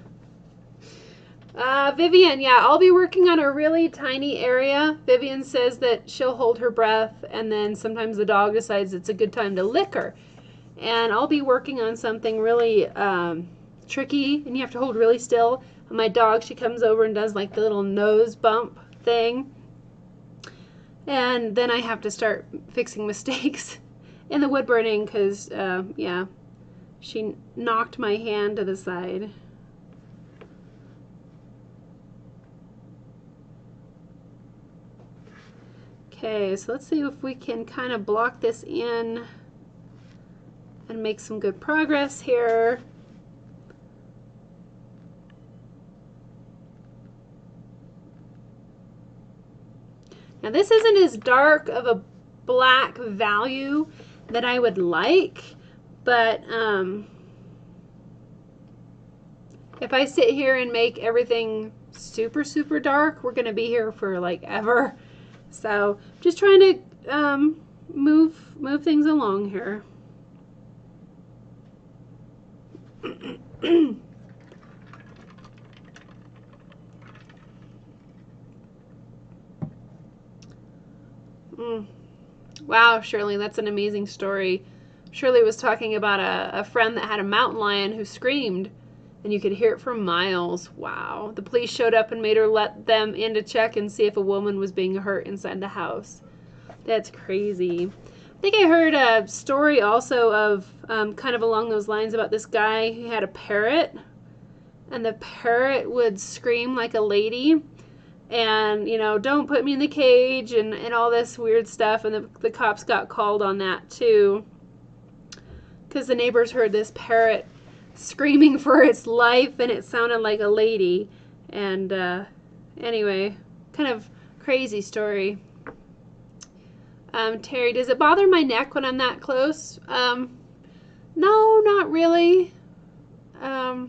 Vivian, yeah, I'll be working on a really tiny area. Vivian says that she'll hold her breath and then sometimes the dog decides it's a good time to lick her. And I'll be working on something really tricky and you have to hold really still. And my dog, she comes over and does like the little nose bump thing. And then I have to start fixing mistakes in the wood burning because, yeah, she knocked my hand to the side. Okay, so let's see if we can kind of block this in and make some good progress here. Now this isn't as dark of a black value that I would like, but If I sit here and make everything super, super dark, we're going to be here for like ever. So just trying to move things along here. Wow, Shirley, that's an amazing story. Shirley was talking about a friend that had a mountain lion who screamed, and you could hear it for miles. Wow. The police showed up and made her let them in to check and see if a woman was being hurt inside the house. That's crazy. I think I heard a story also of kind of along those lines about this guy who had a parrot, and the parrot would scream like a lady, and, you know, don't put me in the cage, and all this weird stuff, and the cops got called on that too, because the neighbors heard this parrot screaming for its life, and it sounded like a lady. And anyway, kind of crazy story. Terry, does it bother my neck when I'm that close? No, not really. I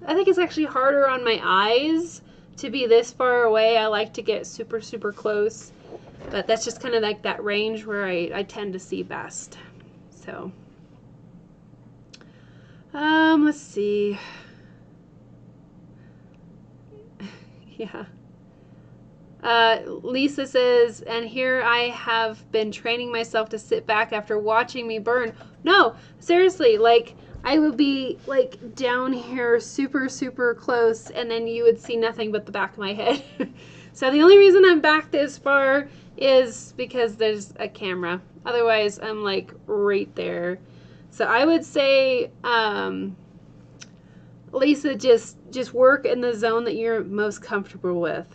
think it's actually harder on my eyes to be this far away. I like to get super, super close, but that's just kind of like that range where I tend to see best. So, let's see. Yeah. Lisa says, and here I have been training myself to sit back after watching me burn. No, seriously, like, I would be, like, down here super, super close, and then you would see nothing but the back of my head. So the only reason I'm back this far is because there's a camera. Otherwise, I'm, like, right there. So I would say, Lisa, just work in the zone that you're most comfortable with.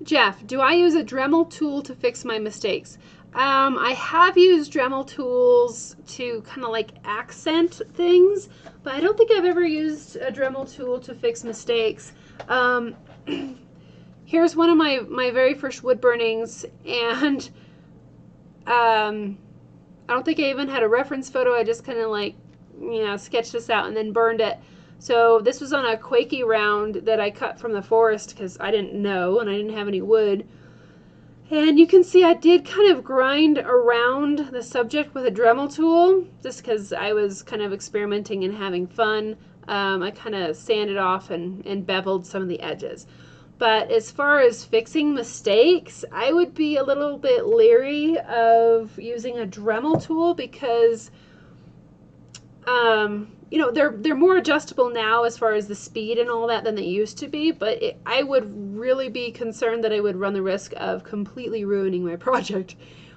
Jeff, do I use a Dremel tool to fix my mistakes? I have used Dremel tools to kind of like accent things, but I don't think I've ever used a Dremel tool to fix mistakes. Here's one of my very first wood burnings, and I don't think I even had a reference photo. I just kind of like, you know, sketched this out and then burned it. So this was on a Quakey round that I cut from the forest because I didn't know and I didn't have any wood. And you can see I did kind of grind around the subject with a Dremel tool just because I was kind of experimenting and having fun. I kind of sanded off and beveled some of the edges. But as far as fixing mistakes, I would be a little bit leery of using a Dremel tool because you know, they're more adjustable now as far as the speed and all that than they used to be, but I would really be concerned that I would run the risk of completely ruining my project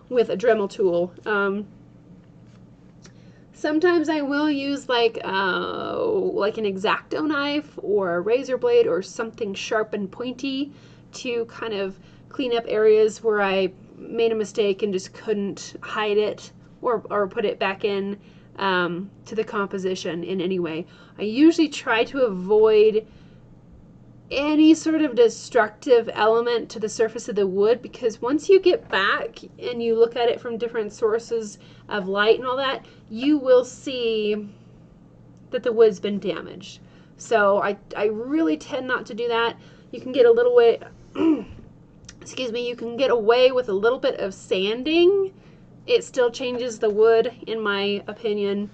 with a Dremel tool. Sometimes I will use like an X-Acto knife or a razor blade or something sharp and pointy to kind of clean up areas where I made a mistake and just couldn't hide it or put it back in to the composition in any way. I usually try to avoid any sort of destructive element to the surface of the wood, because once you get back and you look at it from different sources of light and all that, you will see that the wood's been damaged. So I really tend not to do that. You can get a little way, excuse me, you can get away with a little bit of sanding. It still changes the wood, in my opinion.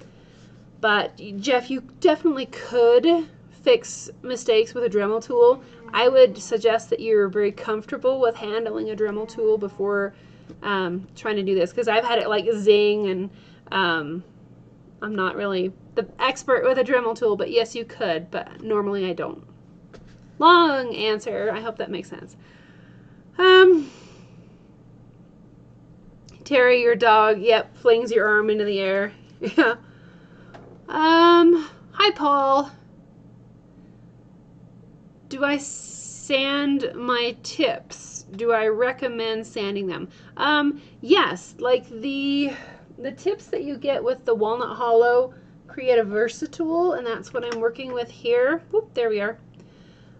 But Jeff, you definitely could fix mistakes with a Dremel tool. I would suggest that you're very comfortable with handling a Dremel tool before trying to do this, because I've had it like zing, and I'm not really the expert with a Dremel tool, but yes, you could, but normally I don't. Long answer. I hope that makes sense. Terry, your dog, yep, flings your arm into the air. Yeah. Hi, Paul. Do I sand my tips? Do I recommend sanding them? Yes, like the tips that you get with the Walnut Hollow create a Versatool, and that's what I'm working with here. Whoop, there we are.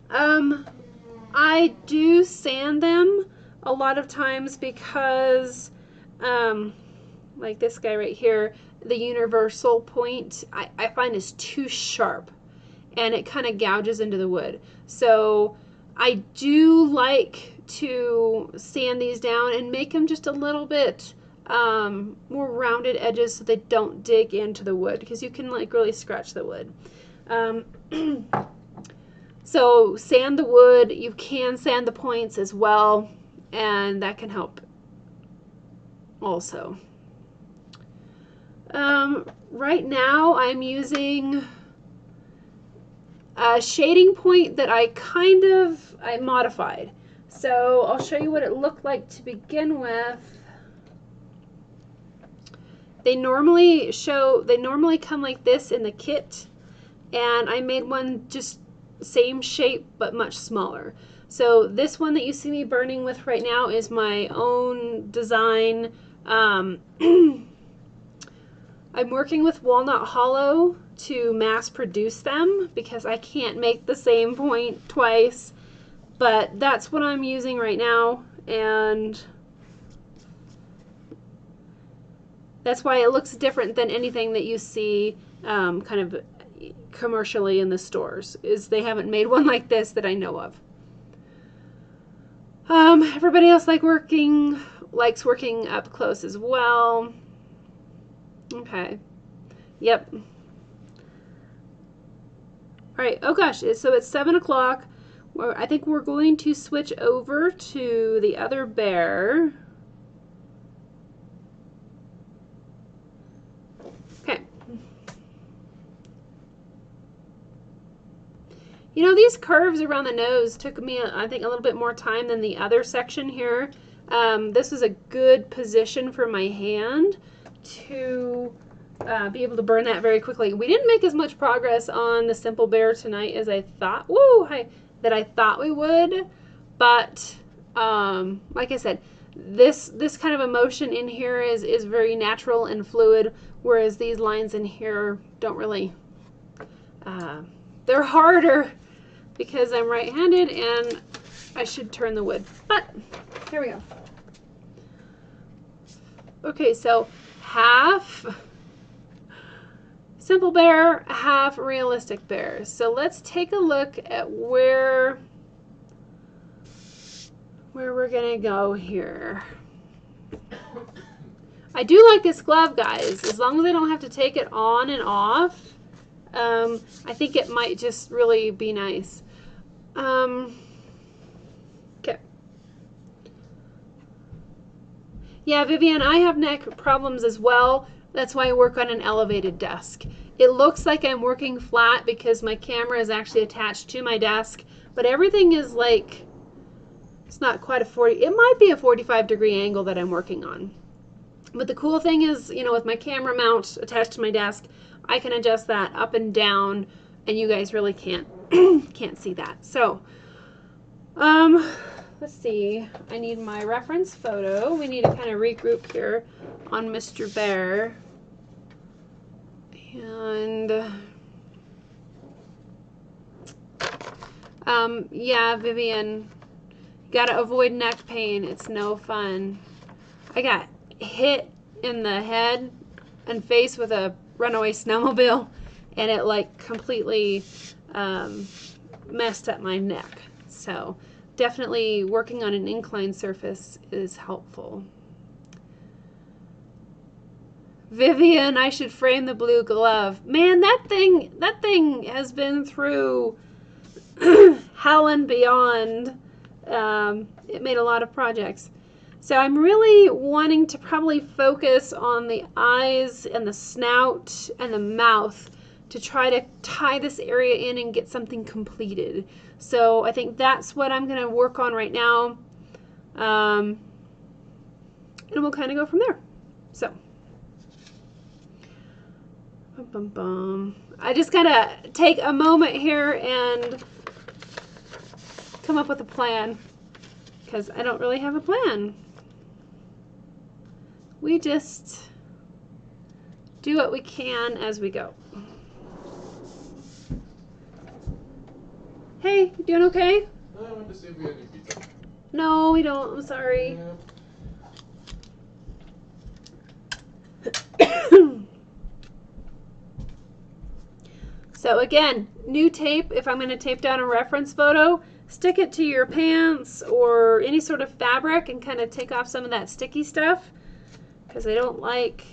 I do sand them a lot of times because, like this guy right here, the universal point, I find is too sharp and it kind of gouges into the wood. So I do like to sand these down and make them just a little bit more rounded edges so they don't dig into the wood, because you can like really scratch the wood. So sand the wood, you can sand the points as well, and that can help also. Right now I'm using a shading point that I modified. So I'll show you what it looked like to begin with. They normally come like this in the kit, and I made one just same shape but much smaller. So this one that you see me burning with right now is my own design. I'm working with Walnut Hollow to mass produce them because I can't make the same point twice, but that's what I'm using right now, and that's why it looks different than anything that you see kind of commercially in the stores, is they haven't made one like this that I know of. Everybody else likes working up close as well. Okay. Yep. All right. Oh gosh. So it's 7 o'clock. I think we're going to switch over to the other bear. Okay. You know, these curves around the nose took me, I think, a little bit more time than the other section here. This is a good position for my hand to be able to burn that very quickly. We didn't make as much progress on the Simple Bear tonight as I thought. That I thought we would, but like I said, this kind of emotion in here is very natural and fluid, whereas these lines in here don't really. They're harder because I'm right-handed and I should turn the wood. But here we go. Okay, so half Simple Bear, half Realistic Bear. So let's take a look at where we're gonna go here. I do like this glove, guys, as long as I don't have to take it on and off. I think it might just really be nice. Okay. Yeah, Vivian, I have neck problems as well. That's why I work on an elevated desk. It looks like I'm working flat because my camera is actually attached to my desk, but everything is like, it's not quite a 40, it might be a 45-degree angle that I'm working on. But the cool thing is, you know, with my camera mount attached to my desk, I can adjust that up and down, and you guys really can't see that. So, let's see. I need my reference photo. We need to kind of regroup here on Mr. Bear. And yeah, Vivian, gotta avoid neck pain. It's no fun. I got hit in the head and face with a runaway snowmobile, and it like completely messed up my neck. So definitely working on an inclined surface is helpful. Vivian, I should frame the blue glove. Man, that thing has been through hell and beyond. It made a lot of projects. So I'm really wanting to probably focus on the eyes and the snout and the mouth to try to tie this area in and get something completed. So I think that's what I'm going to work on right now. And we'll kind of go from there. So, I just gotta take a moment here and come up with a plan, because I don't really have a plan. We just do what we can as we go. Hey, you doing okay? I wanted to see if we had any pizza. No, we don't. I'm sorry. So again, new tape, if I'm going to tape down a reference photo, stick it to your pants or any sort of fabric and kind of take off some of that sticky stuff, because I don't like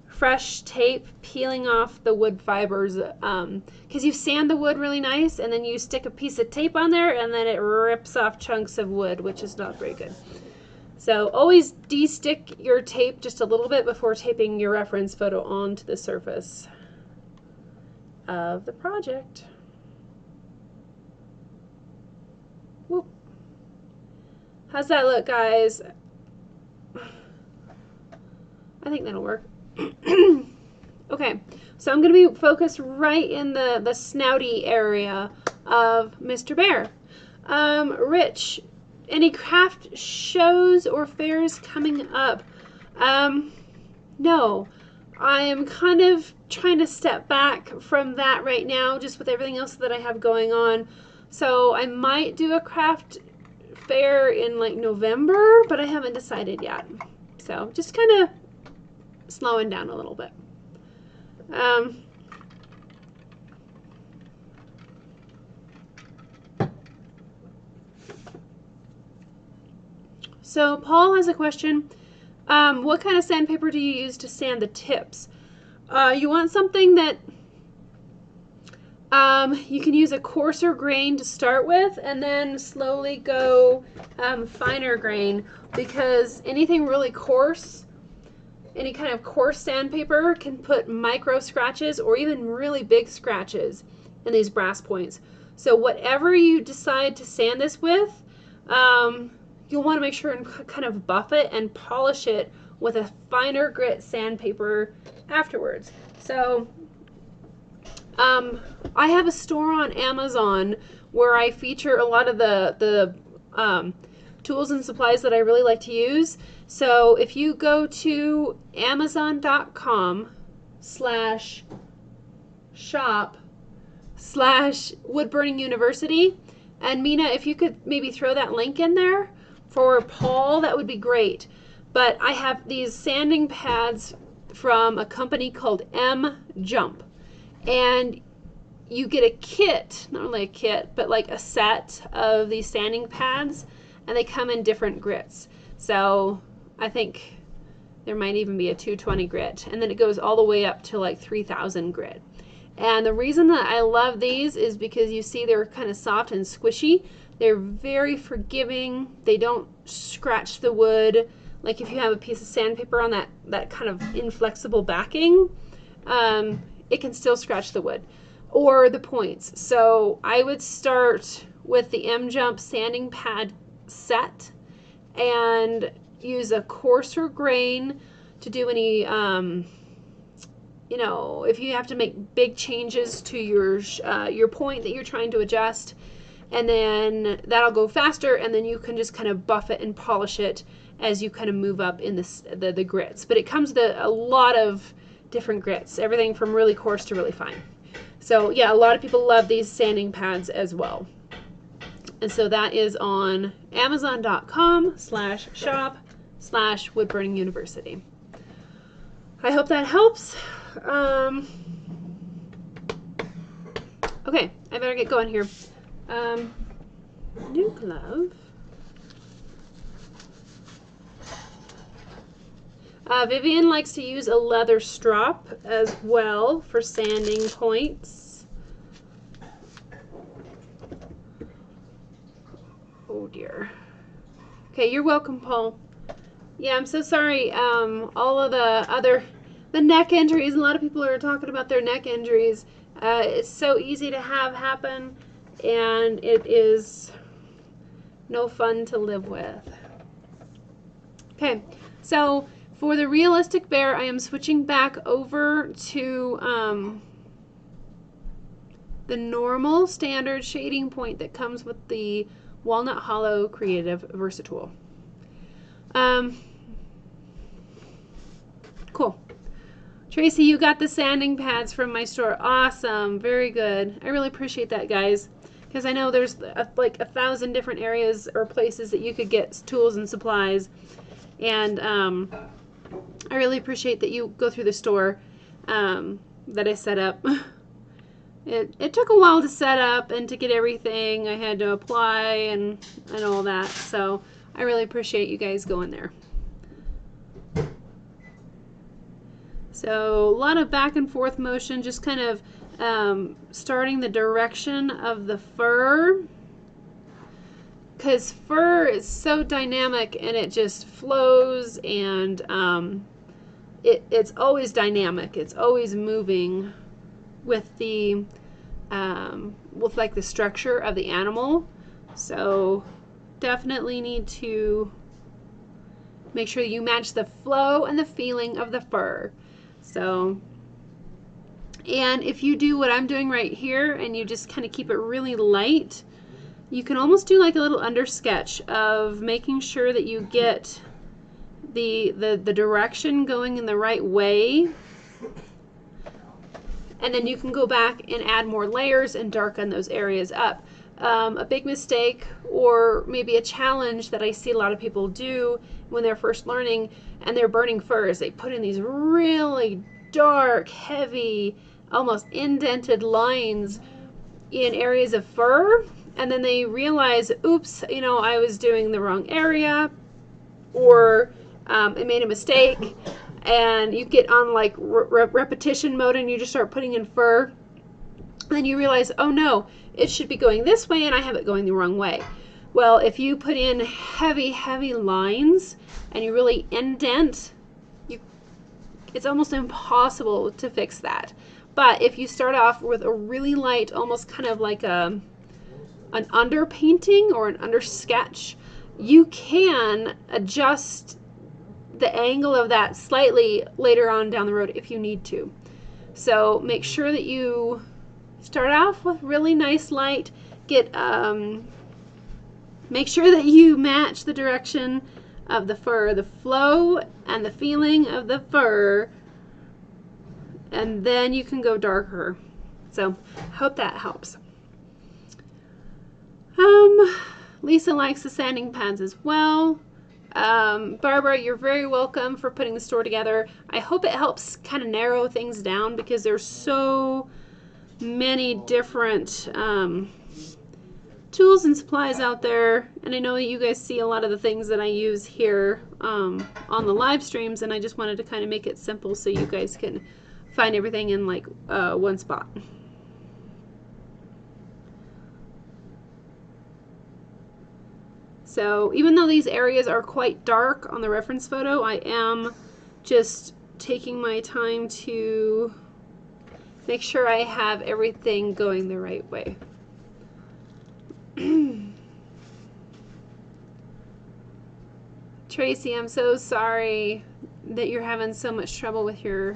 fresh tape peeling off the wood fibers, because you sand the wood really nice and then you stick a piece of tape on there and then it rips off chunks of wood, which is not very good. So always de-stick your tape just a little bit before taping your reference photo onto the surface of the project. Whoop. How's that look, guys? I think that'll work. Okay, so I'm going to be focused right in the snouty area of Mr. Bear. Rich, any craft shows or fairs coming up? No. I am kind of trying to step back from that right now, just with everything else that I have going on. So I might do a craft fair in like November, but I haven't decided yet. So just kind of slowing down a little bit. So Paul has a question. What kind of sandpaper do you use to sand the tips? You want something that you can use a coarser grain to start with and then slowly go finer grain, because anything really coarse, any kind of coarse sandpaper can put micro scratches or even really big scratches in these brass points. So whatever you decide to sand this with, you'll want to make sure and kind of buff it and polish it with a finer grit sandpaper afterwards. So I have a store on Amazon where I feature a lot of the tools and supplies that I really like to use. So if you go to amazon.com/shop/woodburning university, and Mina, if you could maybe throw that link in there for Paul, that would be great. But I have these sanding pads from a company called M-Jump, and you get a kit, not only a kit, but like a set of these sanding pads, and they come in different grits. So I think there might even be a 220 grit, and then it goes all the way up to like 3000 grit. And the reason that I love these is because you see they're kind of soft and squishy. They're very forgiving. They don't scratch the wood. Like if you have a piece of sandpaper on that kind of inflexible backing, it can still scratch the wood or the points. So I would start with the M-Jump sanding pad set and use a coarser grain to do any, if you have to make big changes to your point that you're trying to adjust, and then that'll go faster, and then you can just kind of buff it and polish it as you kind of move up in the grits. But it comes to a lot of different grits, everything from really coarse to really fine. So yeah, a lot of people love these sanding pads as well. And so that is on amazon.com/shop/woodburning university. I hope that helps. Okay, I better get going here. New glove. Vivian likes to use a leather strop as well for sanding points. Oh dear. Okay, you're welcome, Paul. Yeah, I'm so sorry. All of the neck injuries, a lot of people are talking about their neck injuries. It's so easy to have happen, and it is no fun to live with. Okay, so for the realistic bear, I am switching back over to the normal standard shading point that comes with the Walnut Hollow Creative Versatool. Cool. Tracy, you got the sanding pads from my store. Awesome. Very good. I really appreciate that, guys. Because I know there's like 1,000 different areas or places that you could get tools and supplies. And I really appreciate that you go through the store that I set up. It took a while to set up and to get everything. I had to apply and all that. So I really appreciate you guys going there. So a lot of back and forth motion, just kind of starting the direction of the fur. Because fur is so dynamic and it just flows, and it's always dynamic. It's always moving with the like the structure of the animal. So definitely need to make sure you match the flow and the feeling of the fur. So, and if you do what I'm doing right here and you just kind of keep it really light, you can almost do like a little under sketch of making sure that you get the direction going in the right way. And then you can go back and add more layers and darken those areas up. A big mistake, or maybe a challenge that I see a lot of people do when they're first learning and they're burning furs, they put in these really dark, heavy, almost indented lines in areas of fur, and then they realize, oops, you know, I was doing the wrong area, or I made a mistake, and you get on like repetition mode and you just start putting in fur, and then you realize, oh no, it should be going this way and I have it going the wrong way. Well, if you put in heavy, heavy lines and you really indent, it's almost impossible to fix that. But if you start off with a really light, almost kind of like an underpainting or an under sketch, you can adjust the angle of that slightly later on down the road if you need to. So make sure that you start off with really nice light. Make sure that you match the direction of the fur, the flow and the feeling of the fur, and then you can go darker. So hope that helps. Lisa likes the sanding pads as well. Barbara, you're very welcome for putting the store together. I hope it helps kind of narrow things down, because there's so many different tools and supplies out there, and I know that you guys see a lot of the things that I use here on the live streams, and I just wanted to kind of make it simple so you guys can find everything in like one spot. So even though these areas are quite dark on the reference photo, I am just taking my time to make sure I have everything going the right way. Tracy, I'm so sorry that you're having so much trouble with your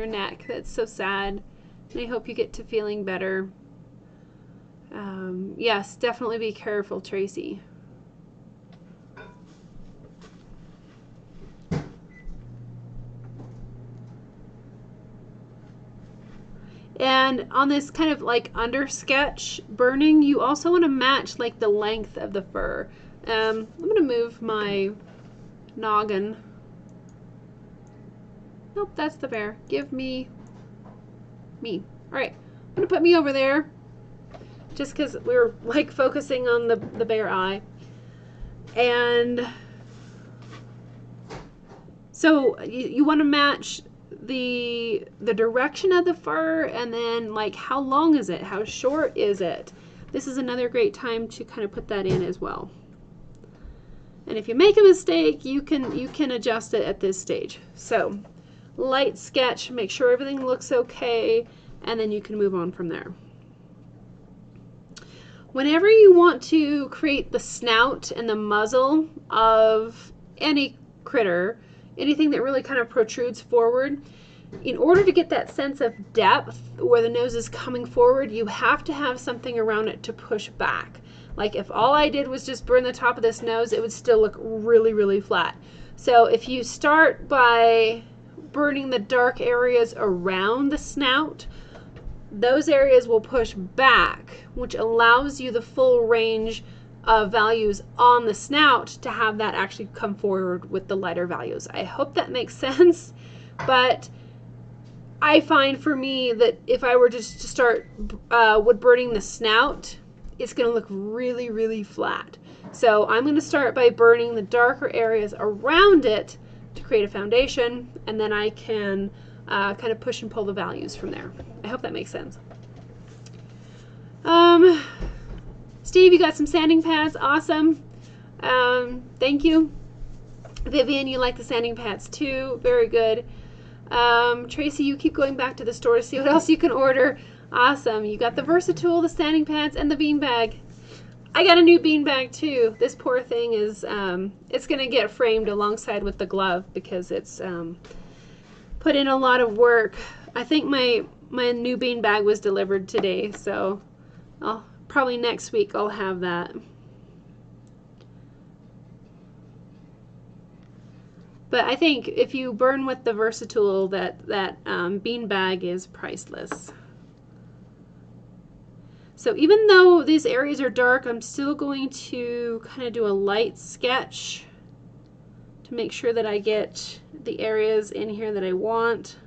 neck. That's so sad. And I hope you get to feeling better. Yes, definitely be careful, Tracy. And on this kind of like under sketch burning, you also want to match like the length of the fur. I'm going to move my noggin. Nope, that's the bear. Give me. All right, I'm going to put me over there just because we're like focusing on the bear eye. And so you want to match the direction of the fur, and then like how long is it, how short is it. This is another great time to kind of put that in as well. And if you make a mistake, you can adjust it at this stage. So light sketch, make sure everything looks okay, and then you can move on from there. Whenever you want to create the snout and the muzzle of any critter, anything that really kind of protrudes forward, in order to get that sense of depth where the nose is coming forward, you have to have something around it to push back. Like if all I did was just burn the top of this nose, it would still look really, really flat. So if you start by burning the dark areas around the snout, those areas will push back, which allows you the full range of values on the snout to have that actually come forward with the lighter values. I hope that makes sense, but I find for me that if I were just to start wood burning the snout, it's going to look really, really flat. So I'm going to start by burning the darker areas around it to create a foundation, and then I can kind of push and pull the values from there. I hope that makes sense. Steve, you got some sanding pads. Awesome. Thank you. Vivian, you like the sanding pads too. Very good. Tracy, you keep going back to the store to see what else you can order. Awesome. You got the Versatool, the sanding pads, and the beanbag. I got a new beanbag too. This poor thing is, it's going to get framed alongside with the glove because it's put in a lot of work. I think my new beanbag was delivered today, so probably next week I'll have that. But I think if you burn with the Versatool, that beanbag is priceless. So even though these areas are dark, I'm still going to kind of do a light sketch to make sure that I get the areas in here that I want.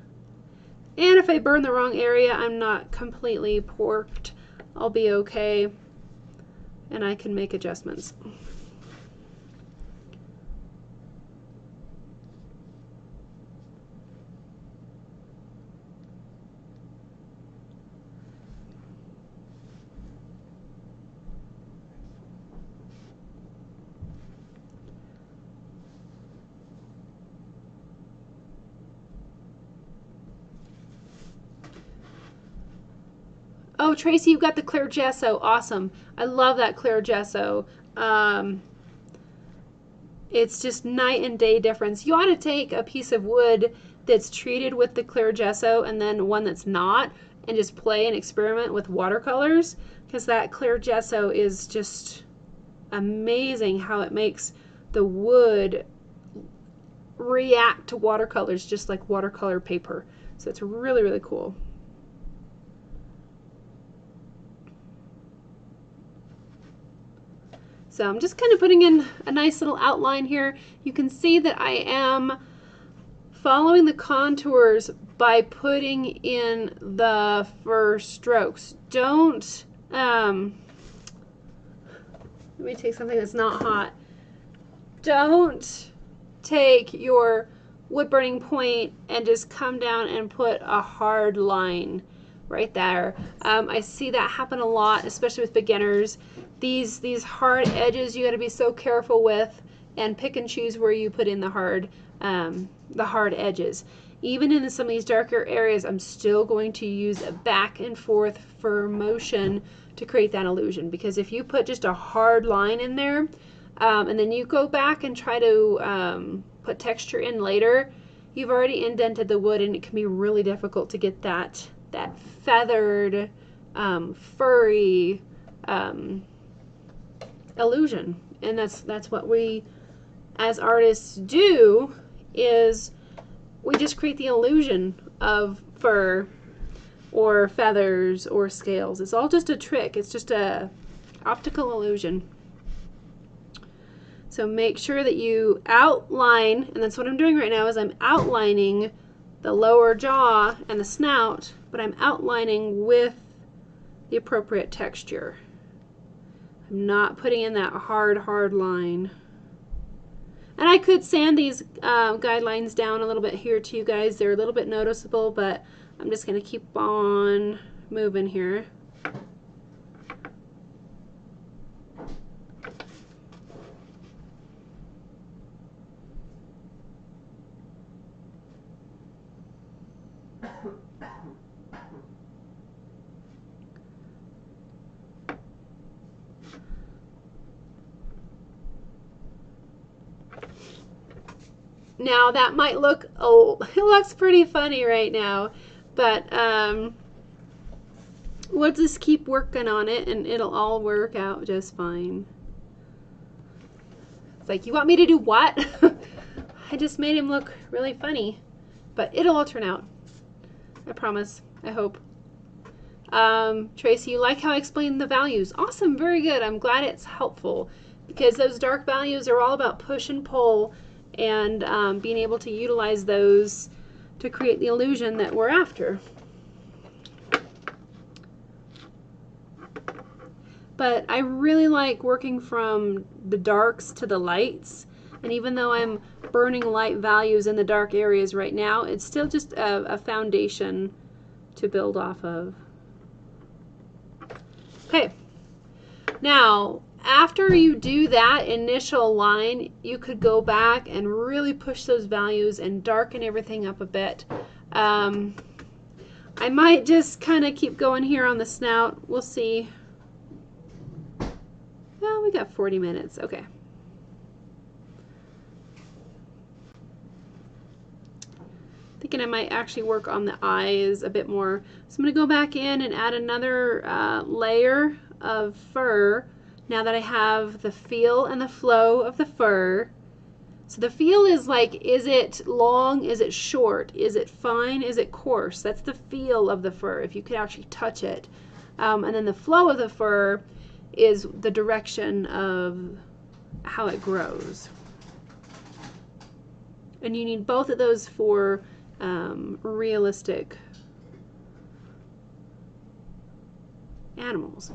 And if I burn the wrong area, I'm not completely porked. I'll be okay, and I can make adjustments. Oh, Tracy, you've got the clear gesso. Awesome. I love that clear gesso. It's just night and day difference. You ought to take a piece of wood that's treated with the clear gesso and then one that's not, and just play and experiment with watercolors, because that clear gesso is just amazing how it makes the wood react to watercolors just like watercolor paper. So it's really, really cool. So I'm just kind of putting in a nice little outline here. You can see that I am following the contours by putting in the first strokes. Don't, let me take something that's not hot. Don't take your wood burning point and just come down and put a hard line right there. I see that happen a lot, especially with beginners. These hard edges you got to be so careful with, and pick and choose where you put in the hard edges. Even in some of these darker areas, I'm still going to use a back and forth for motion to create that illusion, because if you put just a hard line in there and then you go back and try to put texture in later, you've already indented the wood, and it can be really difficult to get that feathered, furry illusion. And that's what we as artists do, is we just create the illusion of fur or feathers or scales. It's all just a trick. It's just a optical illusion. So make sure that you outline, and that's what I'm doing right now, is I'm outlining the lower jaw and the snout, but I'm outlining with the appropriate texture. I'm not putting in that hard line. And I could sand these guidelines down a little bit here too, you guys. They're a little bit noticeable, but I'm just going to keep on moving here. Now that might look, it looks pretty funny right now, but we'll just keep working on it and it'll all work out just fine. It's like, you want me to do what? I just made him look really funny. but it'll all turn out. I promise. I hope. Tracy, you like how I explained the values? Awesome, very good. I'm glad it's helpful because those dark values are all about push and pull and being able to utilize those to create the illusion that we're after. But I really like working from the darks to the lights. And even though I'm burning light values in the dark areas right now, it's still just a foundation to build off of. Okay. Now, after you do that initial line, you could go back and really push those values and darken everything up a bit. I might just kind of keep going here on the snout. We'll see. Well, we got 40 minutes. Okay. Thinking I might actually work on the eyes a bit more. So I'm going to go back in and add another layer of fur now that I have the feel and the flow of the fur. So the feel is like, is it long? Is it short? Is it fine? Is it coarse? That's the feel of the fur, if you could actually touch it. And then the flow of the fur is the direction of how it grows. And you need both of those for realistic animals.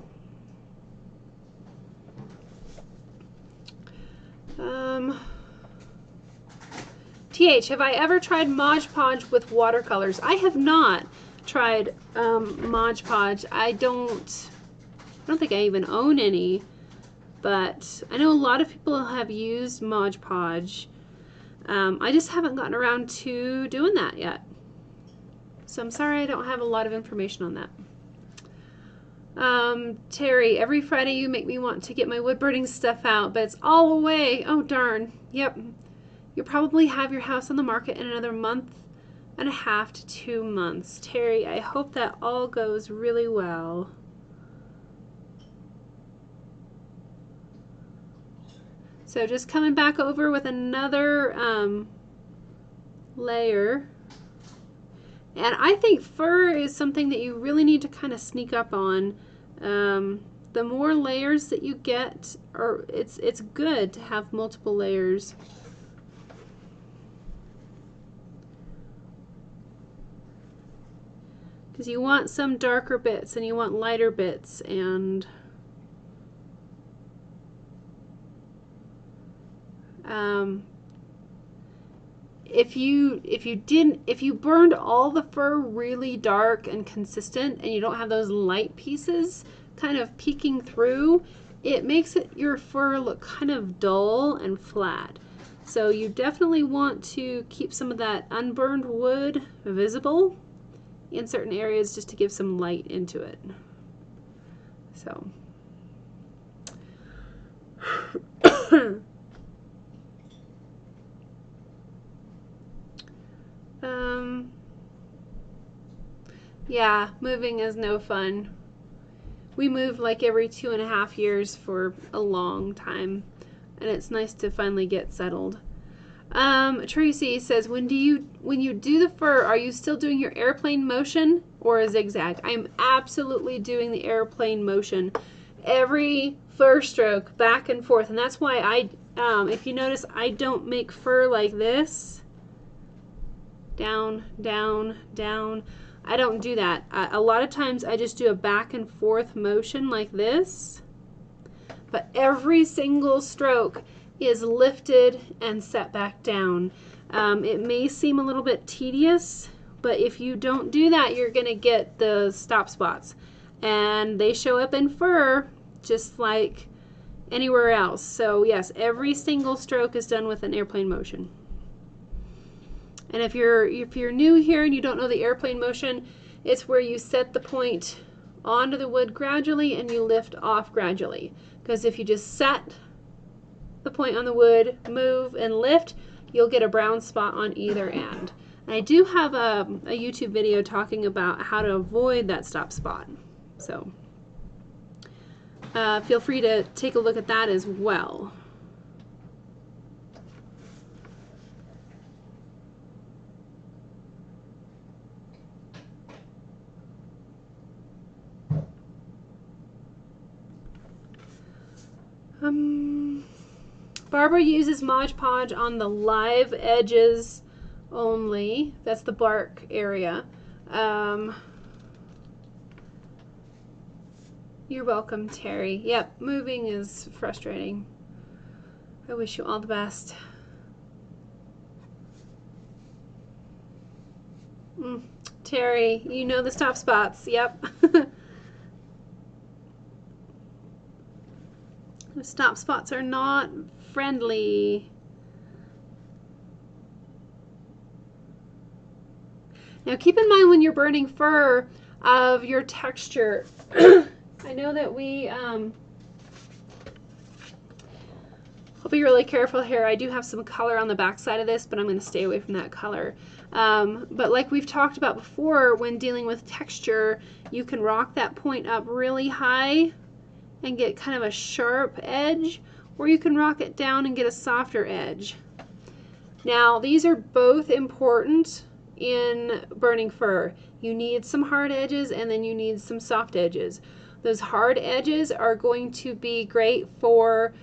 TH, have I ever tried Mod Podge with watercolors? I have not tried Mod Podge. I don't think I even own any, but I know a lot of people have used Mod Podge. I just haven't gotten around to doing that yet. So I'm sorry I don't have a lot of information on that. Terry, every Friday you make me want to get my wood burning stuff out, but it's all away. Oh, darn. Yep. You'll probably have your house on the market in another month and a half to 2 months. Terry, I hope that all goes really well. So just coming back over with another layer. And I think fur is something that you really need to kind of sneak up on. The more layers that you get, or it's good to have multiple layers. Because you want some darker bits and you want lighter bits, and if you burned all the fur really dark and consistent and you don't have those light pieces kind of peeking through, it makes your fur look kind of dull and flat. So you definitely want to keep some of that unburned wood visible in certain areas just to give some light into it. So yeah, moving is no fun. We moved like every 2.5 years for a long time, and it's nice to finally get settled. Tracy says, when you do the fur, are you still doing your airplane motion or a zigzag? I'm absolutely doing the airplane motion. Every fur stroke back and forth, and that's why if you notice, I don't make fur like this. Down, down, down. I don't do that. A lot of times I just do a back and forth motion like this, but every single stroke is lifted and set back down. It may seem a little bit tedious, but if you don't do that, you're gonna get the stop spots, and they show up in fur just like anywhere else. So yes, every single stroke is done with an airplane motion. And if you're new here and you don't know the airplane motion, it's where you set the point onto the wood gradually and you lift off gradually. Because if you just set the point on the wood, move and lift, you'll get a brown spot on either end. And I do have a YouTube video talking about how to avoid that stop spot. So feel free to take a look at that as well. Barbara uses Mod Podge on the live edges only. That's the bark area. You're welcome, Terry. Yep, moving is frustrating. I wish you all the best. Terry, you know the stop spots. Yep. The stop spots are not friendly. Now keep in mind when you're burning fur of your texture. I know that I'll be really careful here. I do have some color on the back side of this, but I'm going to stay away from that color. But like we've talked about before, when dealing with texture, you can rock that point up really high and get kind of a sharp edge, or you can rock it down and get a softer edge. Now, these are both important in burning fur. You need some hard edges and then you need some soft edges. Those hard edges are going to be great for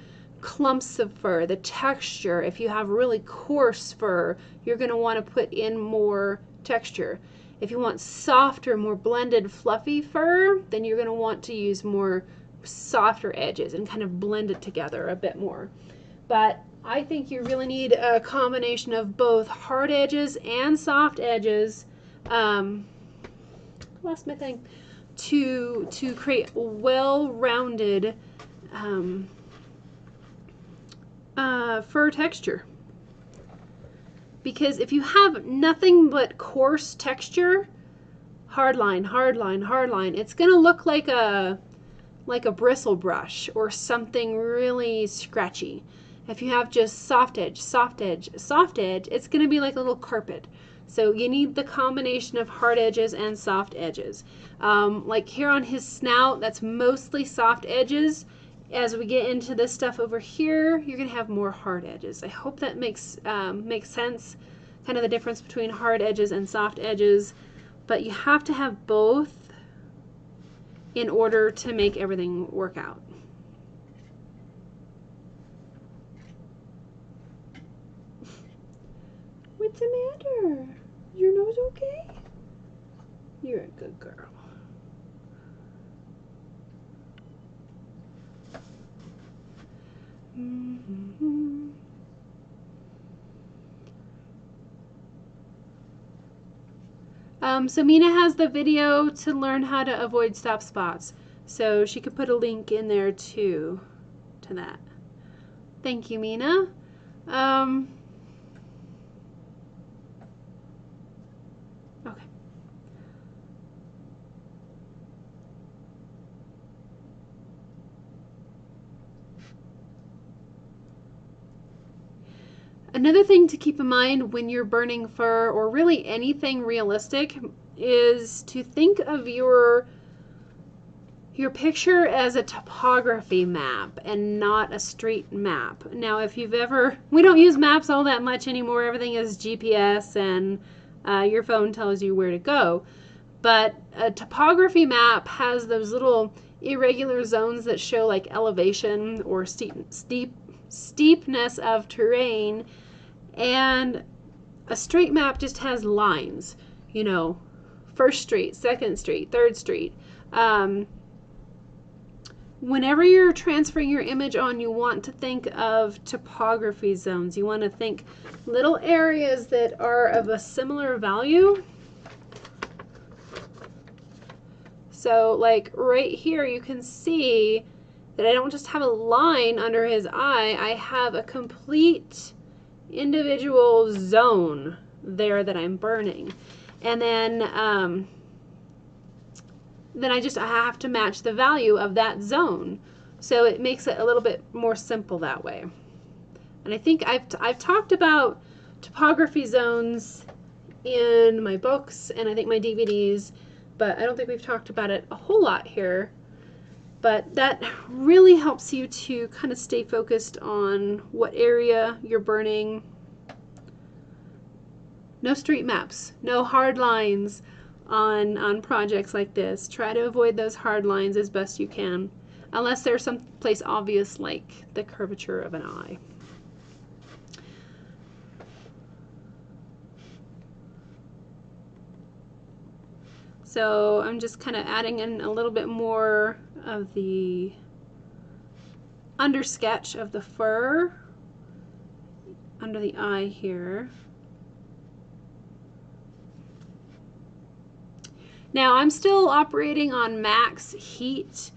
clumps of fur, the texture. If you have really coarse fur, you're going to want to put in more texture. If you want softer, more blended, fluffy fur, then you're going to want to use more softer edges and kind of blend it together a bit more. But I think you really need a combination of both hard edges and soft edges. Lost my thing. To create well-rounded fur texture. Because if you have nothing but coarse texture, hard line, it's going to look like a bristle brush or something really scratchy. If you have just soft edge, it's going to be like a little carpet. So you need the combination of hard edges and soft edges. Like here on his snout, that's mostly soft edges. As we get into this stuff over here, you're going to have more hard edges. I hope that makes sense, kind of the difference between hard edges and soft edges. But you have to have both in order to make everything work out. What's the matter? Your nose okay? You're a good girl. So Mina has the video to learn how to avoid stop spots. So she could put a link in there too to that. Thank you, Mina. Okay. Another thing to keep in mind when you're burning fur, or really anything realistic, is to think of your picture as a topography map and not a street map. Now, if you've ever, we don't use maps all that much anymore. Everything is GPS and your phone tells you where to go. But a topography map has those little irregular zones that show like elevation or steepness of terrain. And a street map just has lines, you know, 1st Street, 2nd Street, 3rd Street. Whenever you're transferring your image on, you want to think of topography zones. You want to think little areas that are of a similar value. So like right here, you can see that I don't just have a line under his eye, I have a complete individual zone there that I'm burning. And then I have to match the value of that zone. So it makes it a little bit more simple that way. And I think I've talked about topography zones in my books and I think my DVDs, but I don't think we've talked about it a whole lot here. But that really helps you to kind of stay focused on what area you're burning. No street maps, no hard lines on projects like this. Try to avoid those hard lines as best you can. unless there's some place obvious like the curvature of an eye. So I'm just kind of adding in a little bit more of the under sketch of the fur under the eye here. Now I'm still operating on max heat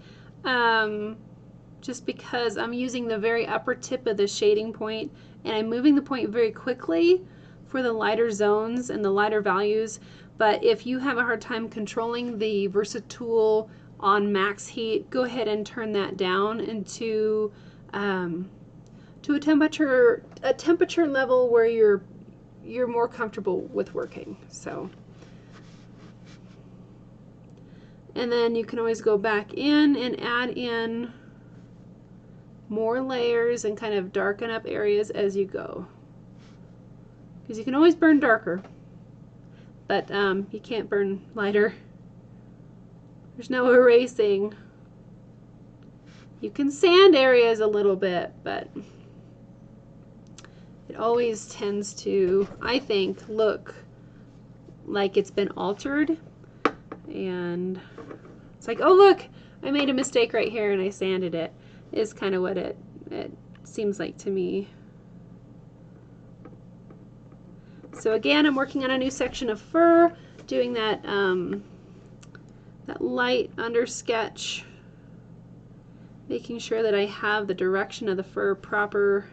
just because I'm using the very upper tip of the shading point, and I'm moving the point very quickly for the lighter zones and the lighter values. But if you have a hard time controlling the Versatool on max heat, go ahead and turn that down into to a temperature level where you're more comfortable with working. So, and then you can always go back in and add in more layers and kind of darken up areas as you go, because you can always burn darker, but you can't burn lighter. There's no erasing. You can sand areas a little bit, but it always tends to, I think, look like it's been altered, and it's like, oh look, I made a mistake right here and I sanded it, is kind of what it seems like to me. So again, I'm working on a new section of fur, doing that that light under sketch, making sure that I have the direction of the fur proper.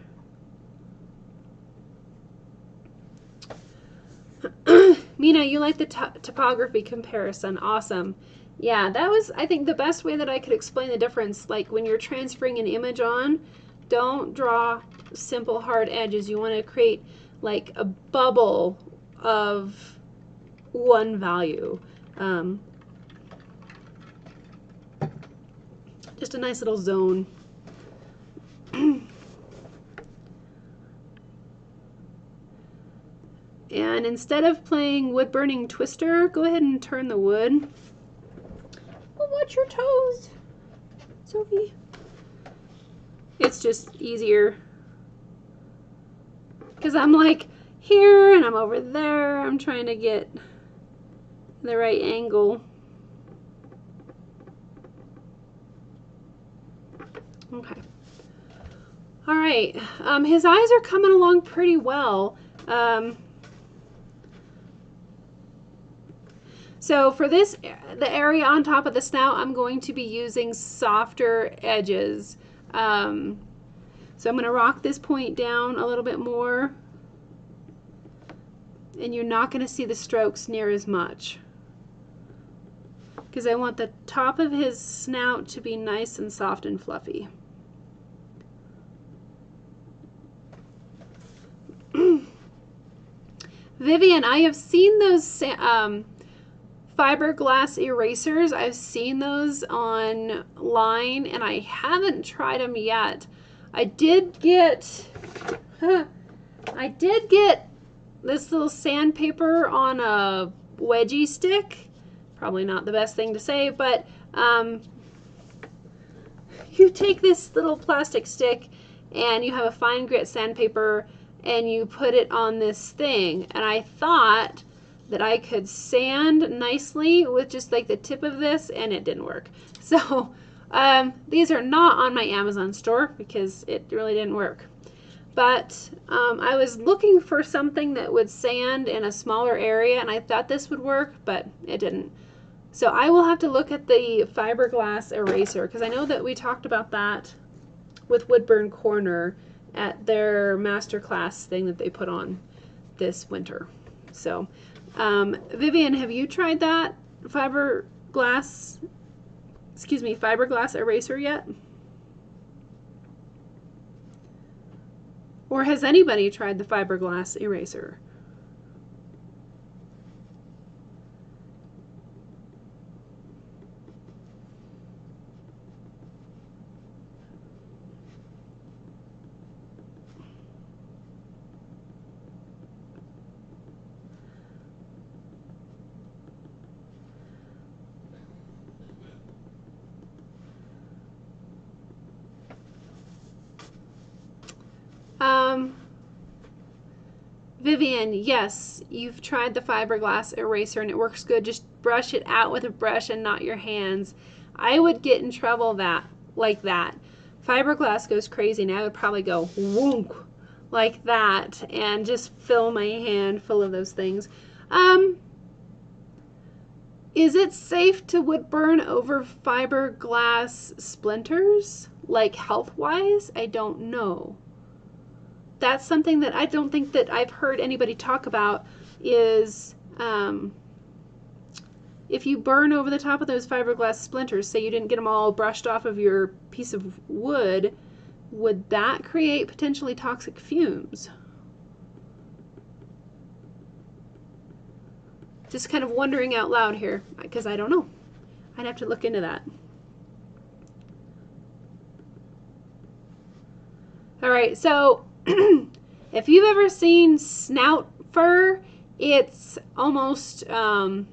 Mina, you like the topography comparison. Awesome. Yeah, that was, I think, the best way that I could explain the difference. Like when you're transferring an image on, don't draw simple hard edges. You want to create like a bubble of one value. Just a nice little zone. And instead of playing wood burning twister, go ahead and turn the wood. Oh, watch your toes, Sophie. It's just easier because I'm like here and I'm over there. I'm trying to get the right angle. Okay. All right. His eyes are coming along pretty well. So for this, the area on top of the snout, I'm going to be using softer edges. So I'm going to rock this point down a little bit more, and you're not going to see the strokes near as much, because I want the top of his snout to be nice and soft and fluffy. Vivian, I have seen those fiberglass erasers. I've seen those online and I haven't tried them yet. I did get this little sandpaper on a wedgie stick. Probably not the best thing to say, but you take this little plastic stick and you have a fine grit sandpaper and you put it on this thing, and I thought that I could sand nicely with just like the tip of this, and it didn't work. So these are not on my Amazon store because it really didn't work. But I was looking for something that would sand in a smaller area, and I thought this would work, but it didn't. So I will have to look at the fiberglass eraser, because I know that we talked about that with Woodburn Corner at their masterclass thing that they put on this winter. So Vivian, have you tried that fiberglass eraser yet? Or has anybody tried the fiberglass eraser? Vivian, yes, you've tried the fiberglass eraser and it works good. Just brush it out with a brush and not your hands. I would get in trouble like that. Fiberglass goes crazy and I would probably go whoonk like that and just fill my hand full of those things. Is it safe to wood burn over fiberglass splinters? Like health-wise? I don't know. That's something that I don't think that I've heard anybody talk about is if you burn over the top of those fiberglass splinters, say you didn't get them all brushed off of your piece of wood, would that create potentially toxic fumes? Just kind of wondering out loud here, because I don't know. I'd have to look into that. All right, so if you've ever seen snout fur, it's almost, it'll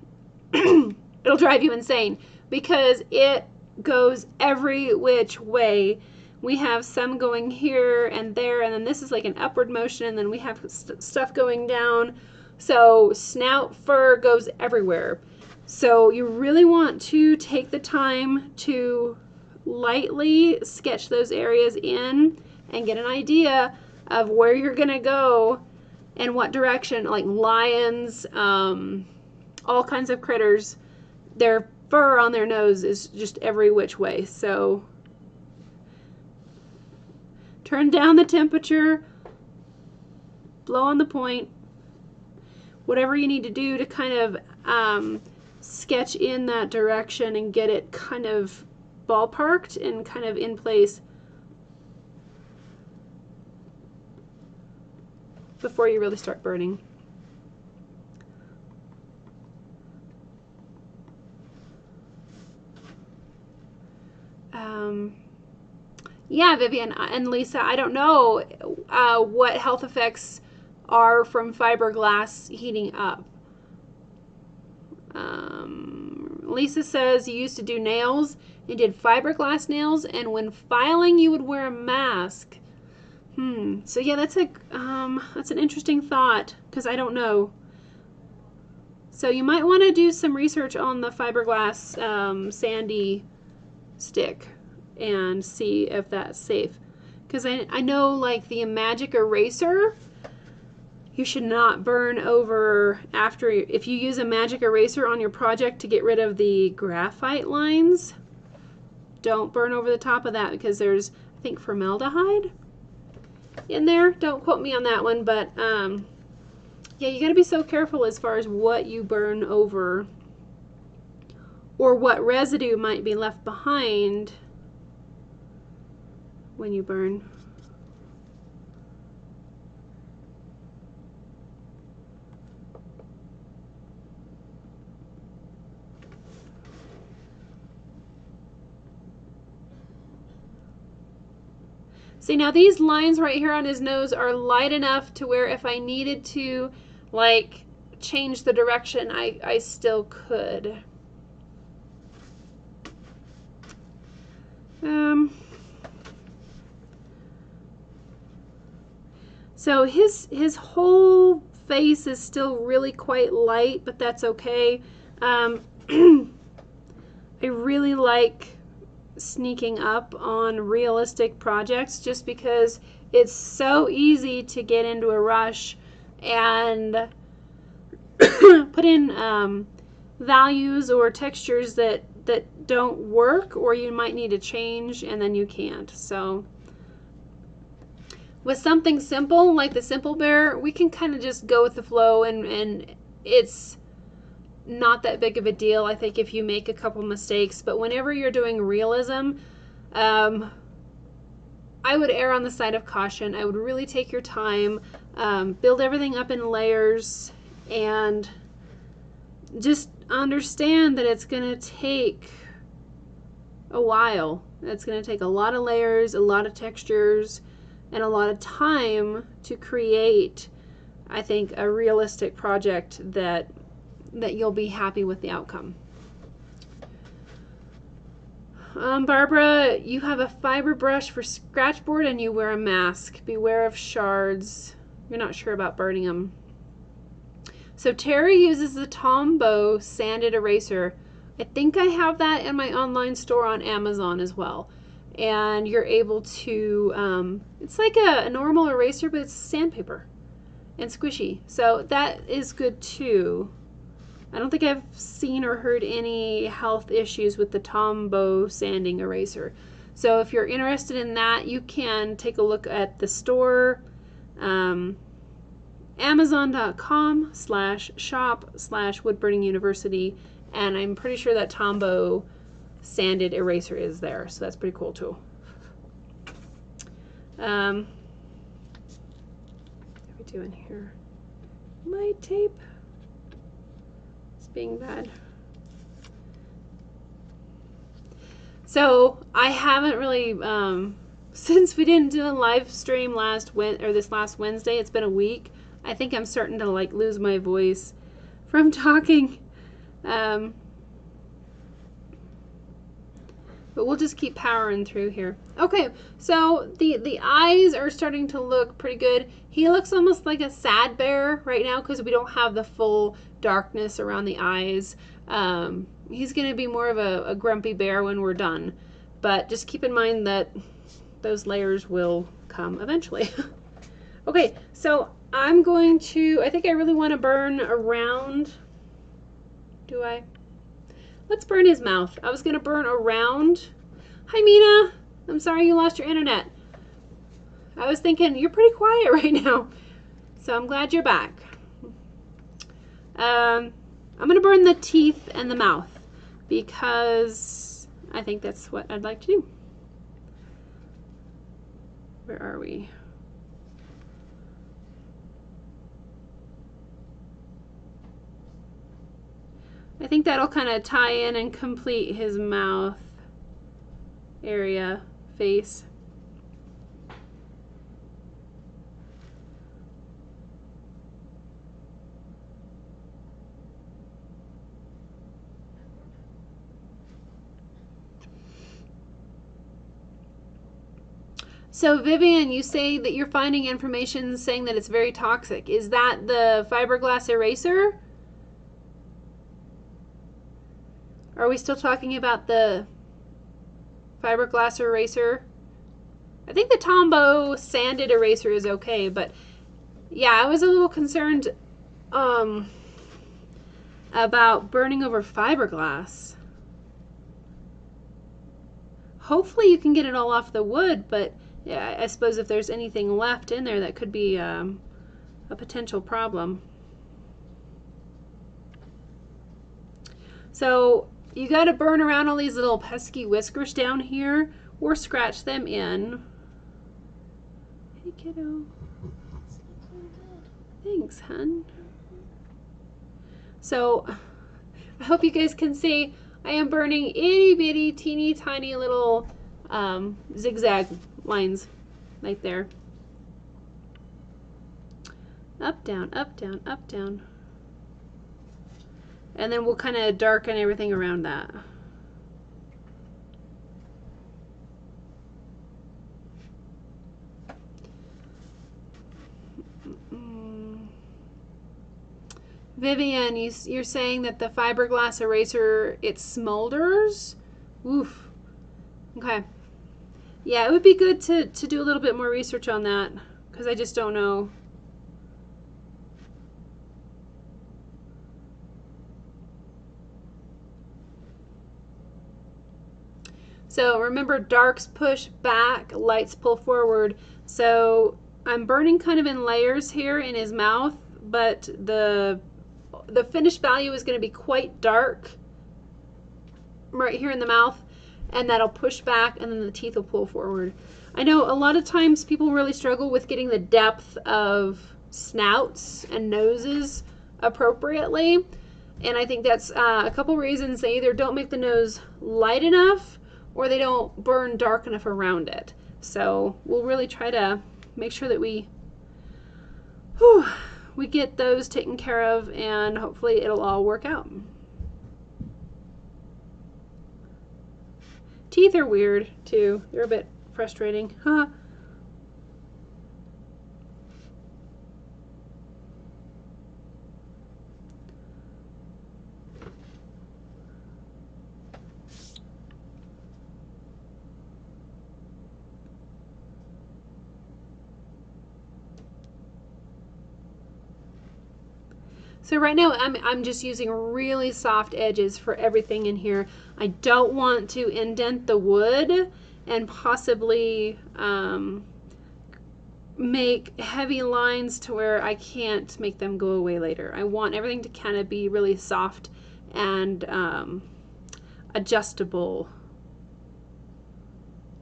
drive you insane because it goes every which way. We have some going here and there, and then this is like an upward motion, and then we have stuff going down. So snout fur goes everywhere. So you really want to take the time to lightly sketch those areas in and get an idea of where you're gonna go and what direction. Like lions, all kinds of critters, their fur on their nose is just every which way. So turn down the temperature, blow on the point, whatever you need to do to kind of sketch in that direction and get it kind of ballparked and kind of in place before you really start burning. Yeah, Vivian and Lisa, I don't know what health effects are from fiberglass heating up. Lisa says you used to do nails and did fiberglass nails, and when filing you would wear a mask. So yeah, that's an interesting thought because I don't know. So you might want to do some research on the fiberglass sandy stick and see if that's safe. Because I know like the magic eraser, you should not burn over after. If you use a magic eraser on your project to get rid of the graphite lines, don't burn over the top of that because there's, I think, formaldehyde in there. Don't quote me on that one, but yeah, you got to be so careful as far as what you burn over or what residue might be left behind when you burn. See, now these lines right here on his nose are light enough to where if I needed to, like, change the direction, I still could. So his whole face is still really quite light, but that's okay. I really like sneaking up on realistic projects just because it's so easy to get into a rush and put in values or textures that don't work, or you might need to change and then you can't. So with something simple like the Simple Bear, we can kind of just go with the flow, and it's not that big of a deal, I think, if you make a couple mistakes. But whenever you're doing realism, I would err on the side of caution. I would really take your time, build everything up in layers, and just understand that it's going to take a while. It's going to take a lot of layers, a lot of textures, and a lot of time to create, I think, a realistic project that you'll be happy with the outcome. Barbara, you have a fiber brush for scratchboard and you wear a mask. Beware of shards. You're not sure about burning them. So Terry uses the Tombow sanded eraser. I think I have that in my online store on Amazon as well. And you're able to, it's like a normal eraser, but it's sandpaper and squishy. So that is good too. I don't think I've seen or heard any health issues with the Tombow sanding eraser. So if you're interested in that, you can take a look at the store, Amazon.com/shop/woodburning-university, and I'm pretty sure that Tombow sanded eraser is there, so that's pretty cool too. What are we doing here? My tape is being bad. So I haven't really, since we didn't do a live stream this last Wednesday, it's been a week. I think I'm starting to like lose my voice from talking. But we'll just keep powering through here. Okay, so the eyes are starting to look pretty good. He looks almost like a sad bear right now because we don't have the full darkness around the eyes. He's going to be more of a grumpy bear when we're done. But just keep in mind that those layers will come eventually. Okay, so I'm going to, I think I really want to burn around. Do I? Let's burn his mouth. I was going to burn around. Hi, Mina. I'm sorry you lost your internet. I was thinking, you're pretty quiet right now. So I'm glad you're back. I'm going to burn the teeth and the mouth because I think that's what I'd like to do. Where are we? I think that'll kind of tie in and complete his mouth area, face. So Vivian, you say that you're finding information saying that it's very toxic. Is that the fiberglass eraser? Are we still talking about the fiberglass eraser? I think the Tombow sanded eraser is okay, but yeah, I was a little concerned about burning over fiberglass. Hopefully you can get it all off the wood, but yeah, I suppose if there's anything left in there, that could be a potential problem. So you got to burn around all these little pesky whiskers down here or scratch them in. Hey, kiddo. Thanks, hun. So I hope you guys can see I am burning itty bitty teeny tiny little zigzag lines right there. Up, down, up, down, up, down. And then we'll kind of darken everything around that. Vivian, you're saying that the fiberglass eraser, it smolders? Oof. Okay. Yeah, it would be good to do a little bit more research on that because I just don't know. So remember, darks push back, lights pull forward. So I'm burning kind of in layers here in his mouth, but the finished value is going to be quite dark right here in the mouth, and that'll push back, and then the teeth will pull forward. I know a lot of times people really struggle with getting the depth of snouts and noses appropriately, and I think that's a couple reasons. They either don't make the nose light enough or they don't burn dark enough around it. So we'll really try to make sure that we get those taken care of, and hopefully it'll all work out. Teeth are weird too. They're a bit frustrating. So right now I'm just using really soft edges for everything in here. I don't want to indent the wood and possibly make heavy lines to where I can't make them go away later. I want everything to kind of be really soft and adjustable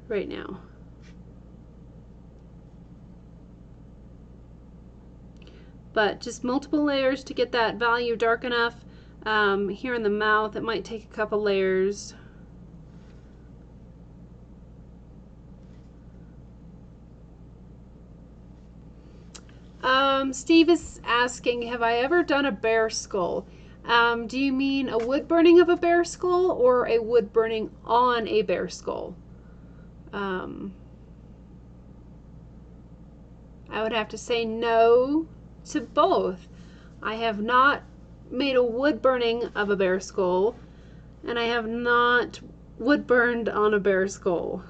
right now. But just multiple layers to get that value dark enough. Here in the mouth, it might take a couple layers. Steve is asking, have I ever done a bear skull? Do you mean a wood burning of a bear skull or a wood burning on a bear skull? I would have to say no to both. I have not made a wood burning of a bear skull, and I have not wood burned on a bear skull.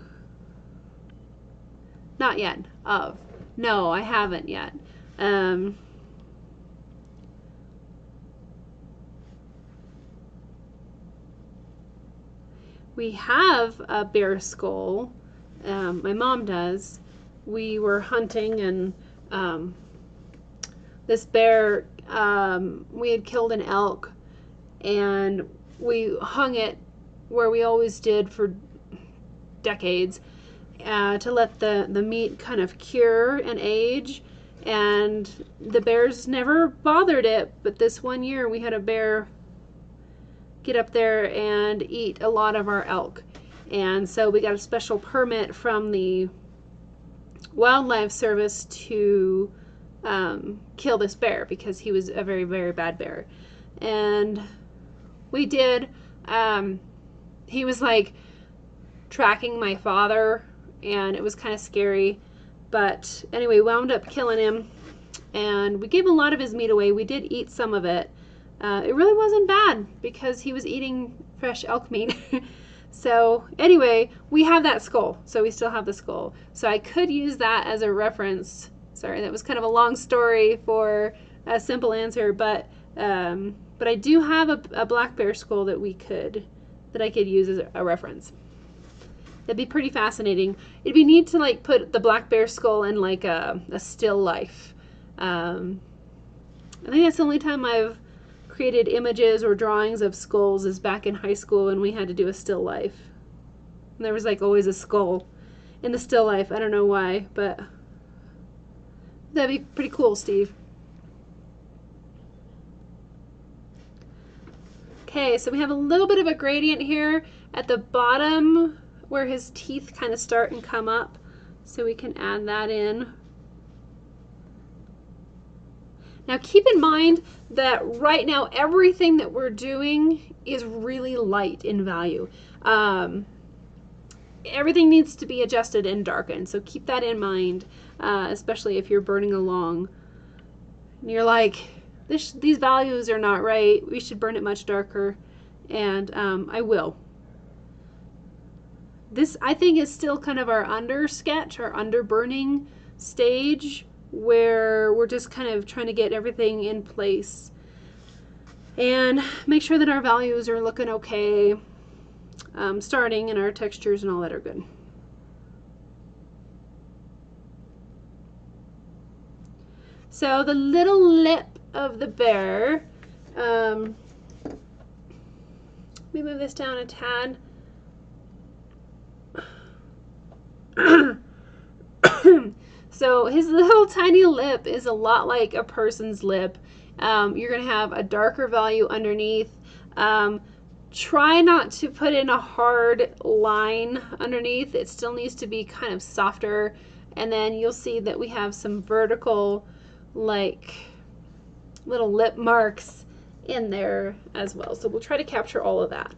Not yet. No, I haven't yet. We have a bear skull. My mom does. We were hunting and this bear, we had killed an elk and we hung it where we always did for decades to let the meat kind of cure and age, and the bears never bothered it, but this one year we had a bear get up there and eat a lot of our elk, and so we got a special permit from the wildlife service to kill this bear because he was a very, very bad bear. And we did. He was like tracking my father, and it was kind of scary, but anyway, we wound up killing him, and we gave a lot of his meat away. We did eat some of it. It really wasn't bad because he was eating fresh elk meat. So anyway, we have that skull, so we still have the skull, so I could use that as a reference. Sorry, that was kind of a long story for a simple answer, but I do have a black bear skull that I could use as a reference. That'd be pretty fascinating. It'd be neat to like put the black bear skull in like a still life. I think that's the only time I've created images or drawings of skulls is back in high school when we had to do a still life. And there was like always a skull in the still life. I don't know why, but that'd be pretty cool, Steve. Okay, so we have a little bit of a gradient here at the bottom where his teeth kind of start and come up, so we can add that in. Now keep in mind that right now everything that we're doing is really light in value. Everything needs to be adjusted and darkened, so keep that in mind, especially if you're burning along and you're like, these values are not right, we should burn it much darker, and I will. This, I think, is still kind of our under sketch, our under burning stage, where we're just kind of trying to get everything in place and make sure that our values are looking okay, starting, and our textures and all that are good. So the little lip of the bear, let me move this down a tad. So his little tiny lip is a lot like a person's lip. You're going to have a darker value underneath. Try not to put in a hard line underneath. It still needs to be kind of softer. And then you'll see that we have some vertical, like, little lip marks in there as well. So we'll try to capture all of that.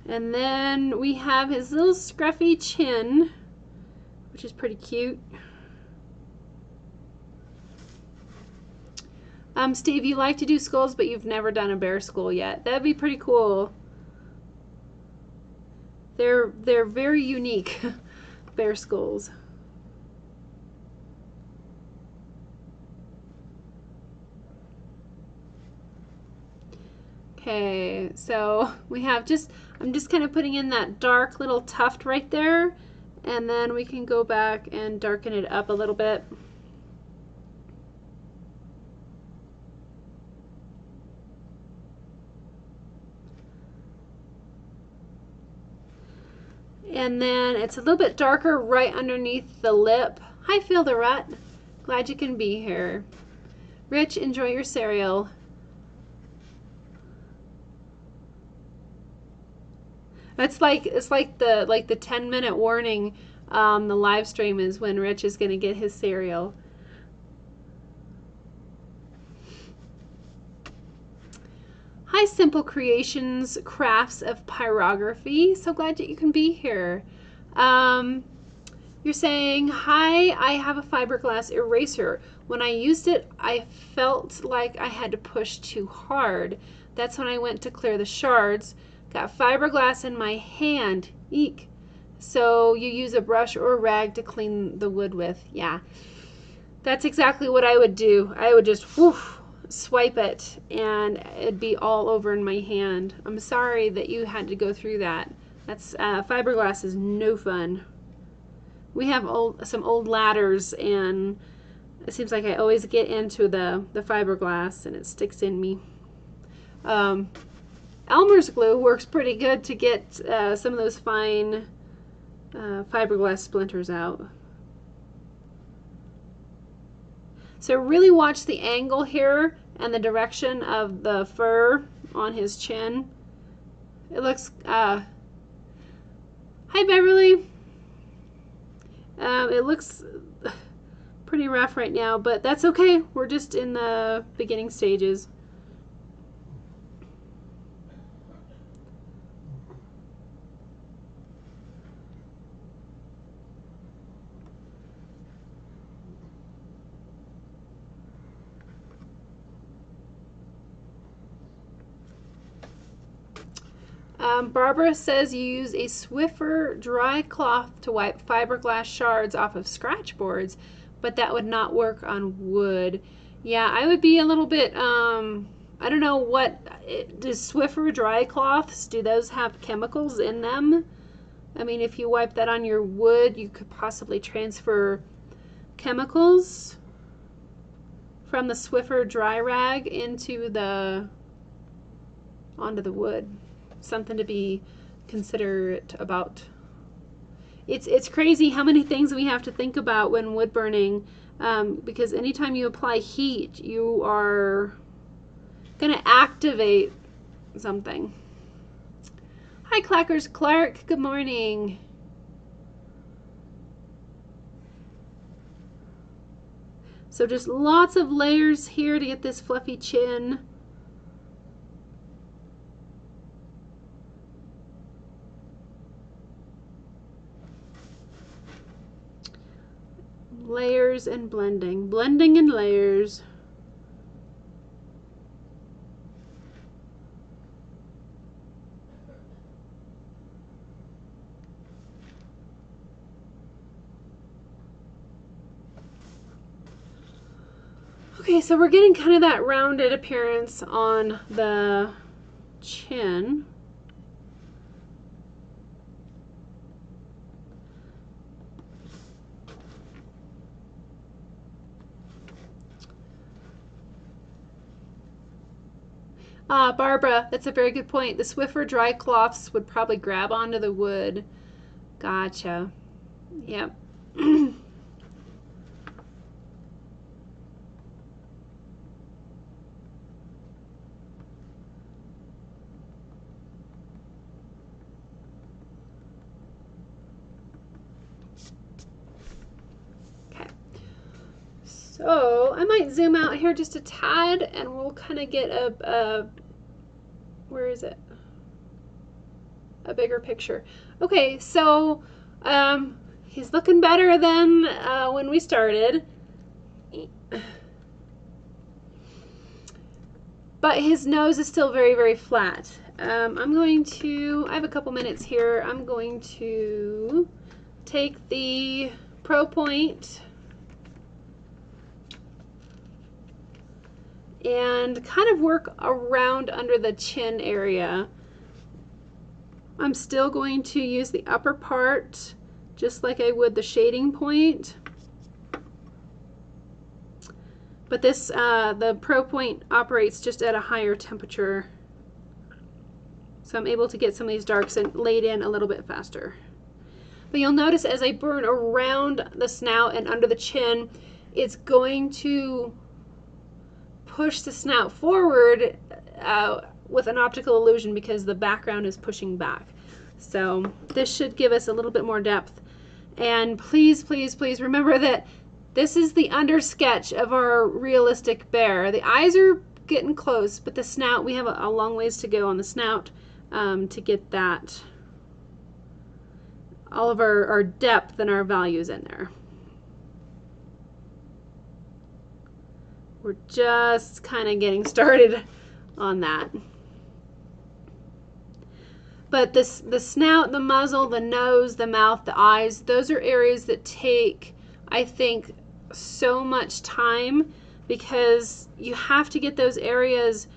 And then we have his little scruffy chin, which is pretty cute. Steve, you like to do skulls, but you've never done a bear skull yet. That'd be pretty cool. They're very unique, bear skulls. Okay, so we have I'm just kind of putting in that dark little tuft right there, and then we can go back and darken it up a little bit. And then it's a little bit darker right underneath the lip. Hi, Phil the Rut. Glad you can be here. Rich, enjoy your cereal. It's like the 10-minute warning the live stream is when Rich is going to get his cereal. Hi, Simple Creations, Crafts of Pyrography. So glad that you can be here. You're saying, hi, I have a fiberglass eraser. When I used it, I felt like I had to push too hard. That's when I went to clear the shards. Got fiberglass in my hand. Eek. So you use a brush or a rag to clean the wood with. Yeah. That's exactly what I would do. I would just swipe it and it'd be all over in my hand. I'm sorry that you had to go through that. That's fiberglass is no fun. We have some old ladders, and it seems like I always get into the fiberglass and it sticks in me. Elmer's glue works pretty good to get some of those fine fiberglass splinters out. So really watch the angle here and the direction of the fur on his chin. It looks, hi Beverly. It looks pretty rough right now, but that's okay. We're just in the beginning stages. Barbara says you use a Swiffer dry cloth to wipe fiberglass shards off of scratch boards, but that would not work on wood. Yeah, I would be a little bit, I don't know does Swiffer dry cloths, do those have chemicals in them? I mean, if you wipe that on your wood, you could possibly transfer chemicals from the Swiffer dry rag onto the wood. Something to be considerate about. It's crazy how many things we have to think about when wood burning, because anytime you apply heat, you are going to activate something. Hi, Clackers Clark. Good morning. So just lots of layers here to get this fluffy chin. Layers and blending. Blending and layers. Okay, so we're getting kind of that rounded appearance on the chin. Barbara, that's a very good point. The Swiffer dry cloths would probably grab onto the wood. Gotcha. Yep. So I might zoom out here just a tad and we'll kind of get where is it? a bigger picture. Okay, so he's looking better than when we started. But his nose is still very, very flat. I have a couple minutes here. I'm going to take the Pro Point and kind of work around under the chin area. I'm still going to use the upper part just like I would the shading point. But this, the Pro Point operates just at a higher temperature. So I'm able to get some of these darks laid in a little bit faster. But you'll notice as I burn around the snout and under the chin, it's going to push the snout forward with an optical illusion because the background is pushing back. So this should give us a little bit more depth. And please, please, please remember that this is the under sketch of our realistic bear. The eyes are getting close, but the snout, we have a long ways to go on the snout to get that, all of our depth and our values in there. We're just kind of getting started on that. But the snout, the muzzle, the nose, the mouth, the eyes, those are areas that take, I think, so much time because you have to get those areas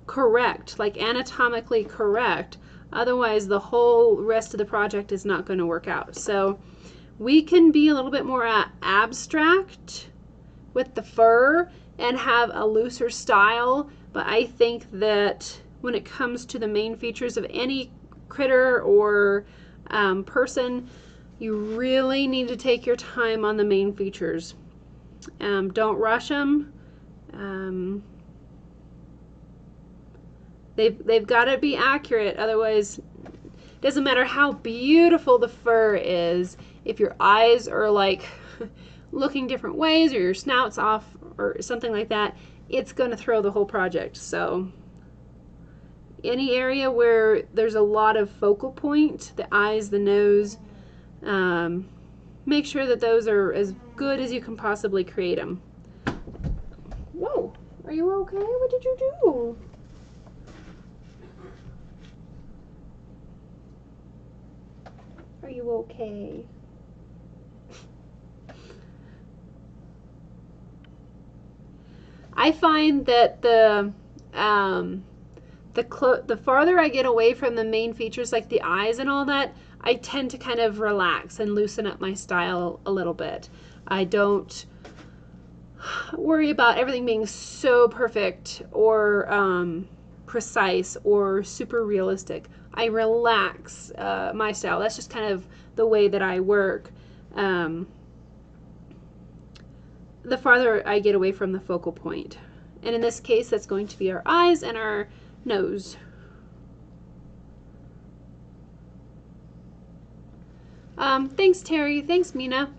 correct, like anatomically correct. Otherwise, the whole rest of the project is not going to work out. So we can be a little bit more abstract with the fur and have a looser style, but I think that when it comes to the main features of any critter or person, you really need to take your time on the main features. Don't rush them. They've got to be accurate, otherwise it doesn't matter how beautiful the fur is. If your eyes are like looking different ways or your snout's off or something like that, it's going to throw the whole project. So any area where there's a lot of focal point, the eyes, the nose, make sure that those are as good as you can possibly create them. Whoa, are you okay? What did you do? Are you okay? I find that the farther I get away from the main features like the eyes and all that, I tend to kind of relax and loosen up my style a little bit. I don't worry about everything being so perfect or precise or super realistic. I relax my style. That's just kind of the way that I work. The farther I get away from the focal point. And in this case, that's going to be our eyes and our nose. Thanks, Terry. Thanks, Mina.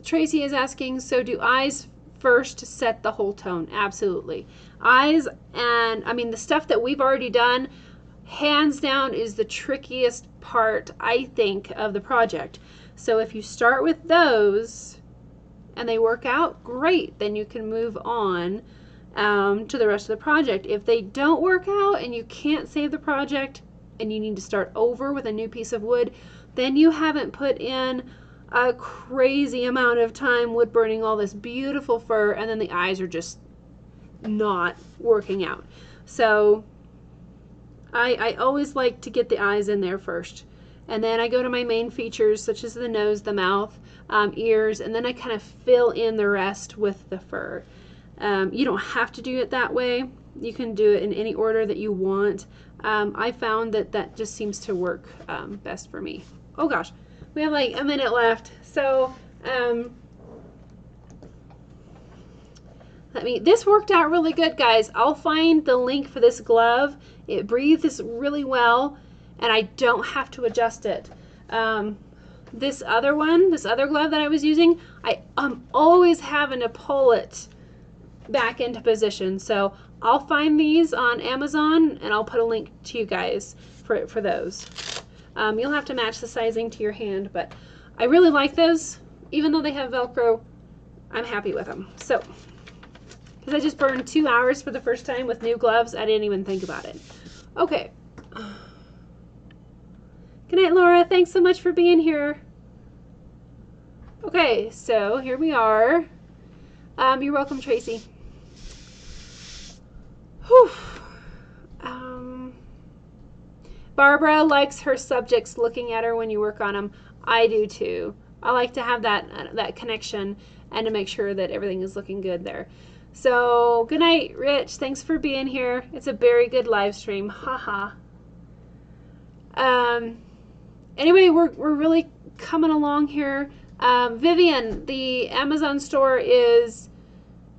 Tracy is asking, so do eyes first to set the whole tone? Absolutely. Eyes, and I mean the stuff that we've already done, hands down is the trickiest part, I think, of the project. So if you start with those and they work out, great. Then you can move on to the rest of the project. If they don't work out and you can't save the project and you need to start over with a new piece of wood, then you haven't put in a crazy amount of time wood burning all this beautiful fur, and then the eyes are just not working out. So I always like to get the eyes in there first, and then I go to my main features such as the nose, the mouth, ears, and then I kind of fill in the rest with the fur. You don't have to do it that way. You can do it in any order that you want. I found that just seems to work best for me. Oh gosh, we have like a minute left. So this worked out really good, guys. I'll find the link for this glove. It breathes really well, and I don't have to adjust it. This other glove that I was using, I'm always having to pull it back into position. So I'll find these on Amazon and I'll put a link to you guys for those. You'll have to match the sizing to your hand, but I really like those. Even though they have Velcro, I'm happy with them. So, because I just burned 2 hours for the first time with new gloves, I didn't even think about it. Okay. Good night, Laura. Thanks so much for being here. Okay, so here we are. You're welcome, Tracy. Whew. Barbara likes her subjects looking at her when you work on them. I do too. I like to have that connection and to make sure that everything is looking good there. So, good night, Rich. Thanks for being here. It's a very good live stream. Haha. Anyway, we're really coming along here. Vivian, the Amazon store is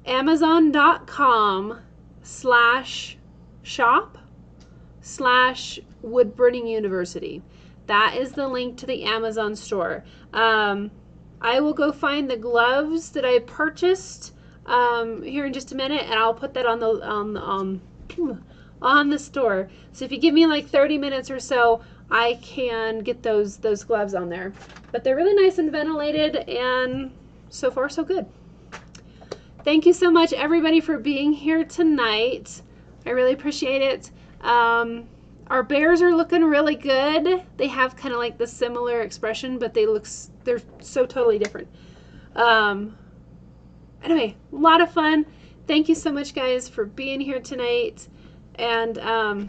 amazon.com/shop/woodburning university. That is the link to the Amazon store. I will go find the gloves that I purchased here in just a minute, and I'll put that on the store. So if you give me like 30 minutes or so, I can get those gloves on there. But they're really nice and ventilated, and so far so good. Thank you so much, everybody, for being here tonight. I really appreciate it. Our bears are looking really good. They have kind of like the similar expression, but they're so totally different. Anyway, a lot of fun. Thank you so much, guys, for being here tonight. And I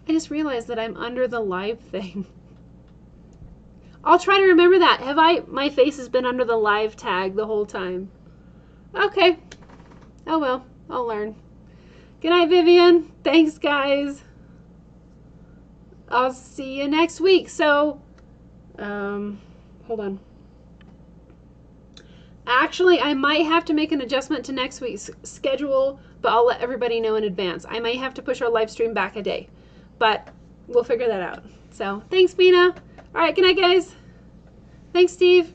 just realized that I'm under the live thing. I'll try to remember that. My face has been under the live tag the whole time. Okay. Oh well, I'll learn. Good night, Vivian. Thanks, guys. I'll see you next week. So, hold on. Actually, I might have to make an adjustment to next week's schedule, but I'll let everybody know in advance. I might have to push our live stream back a day, but we'll figure that out. So, thanks, Mina. All right, good night, guys. Thanks, Steve.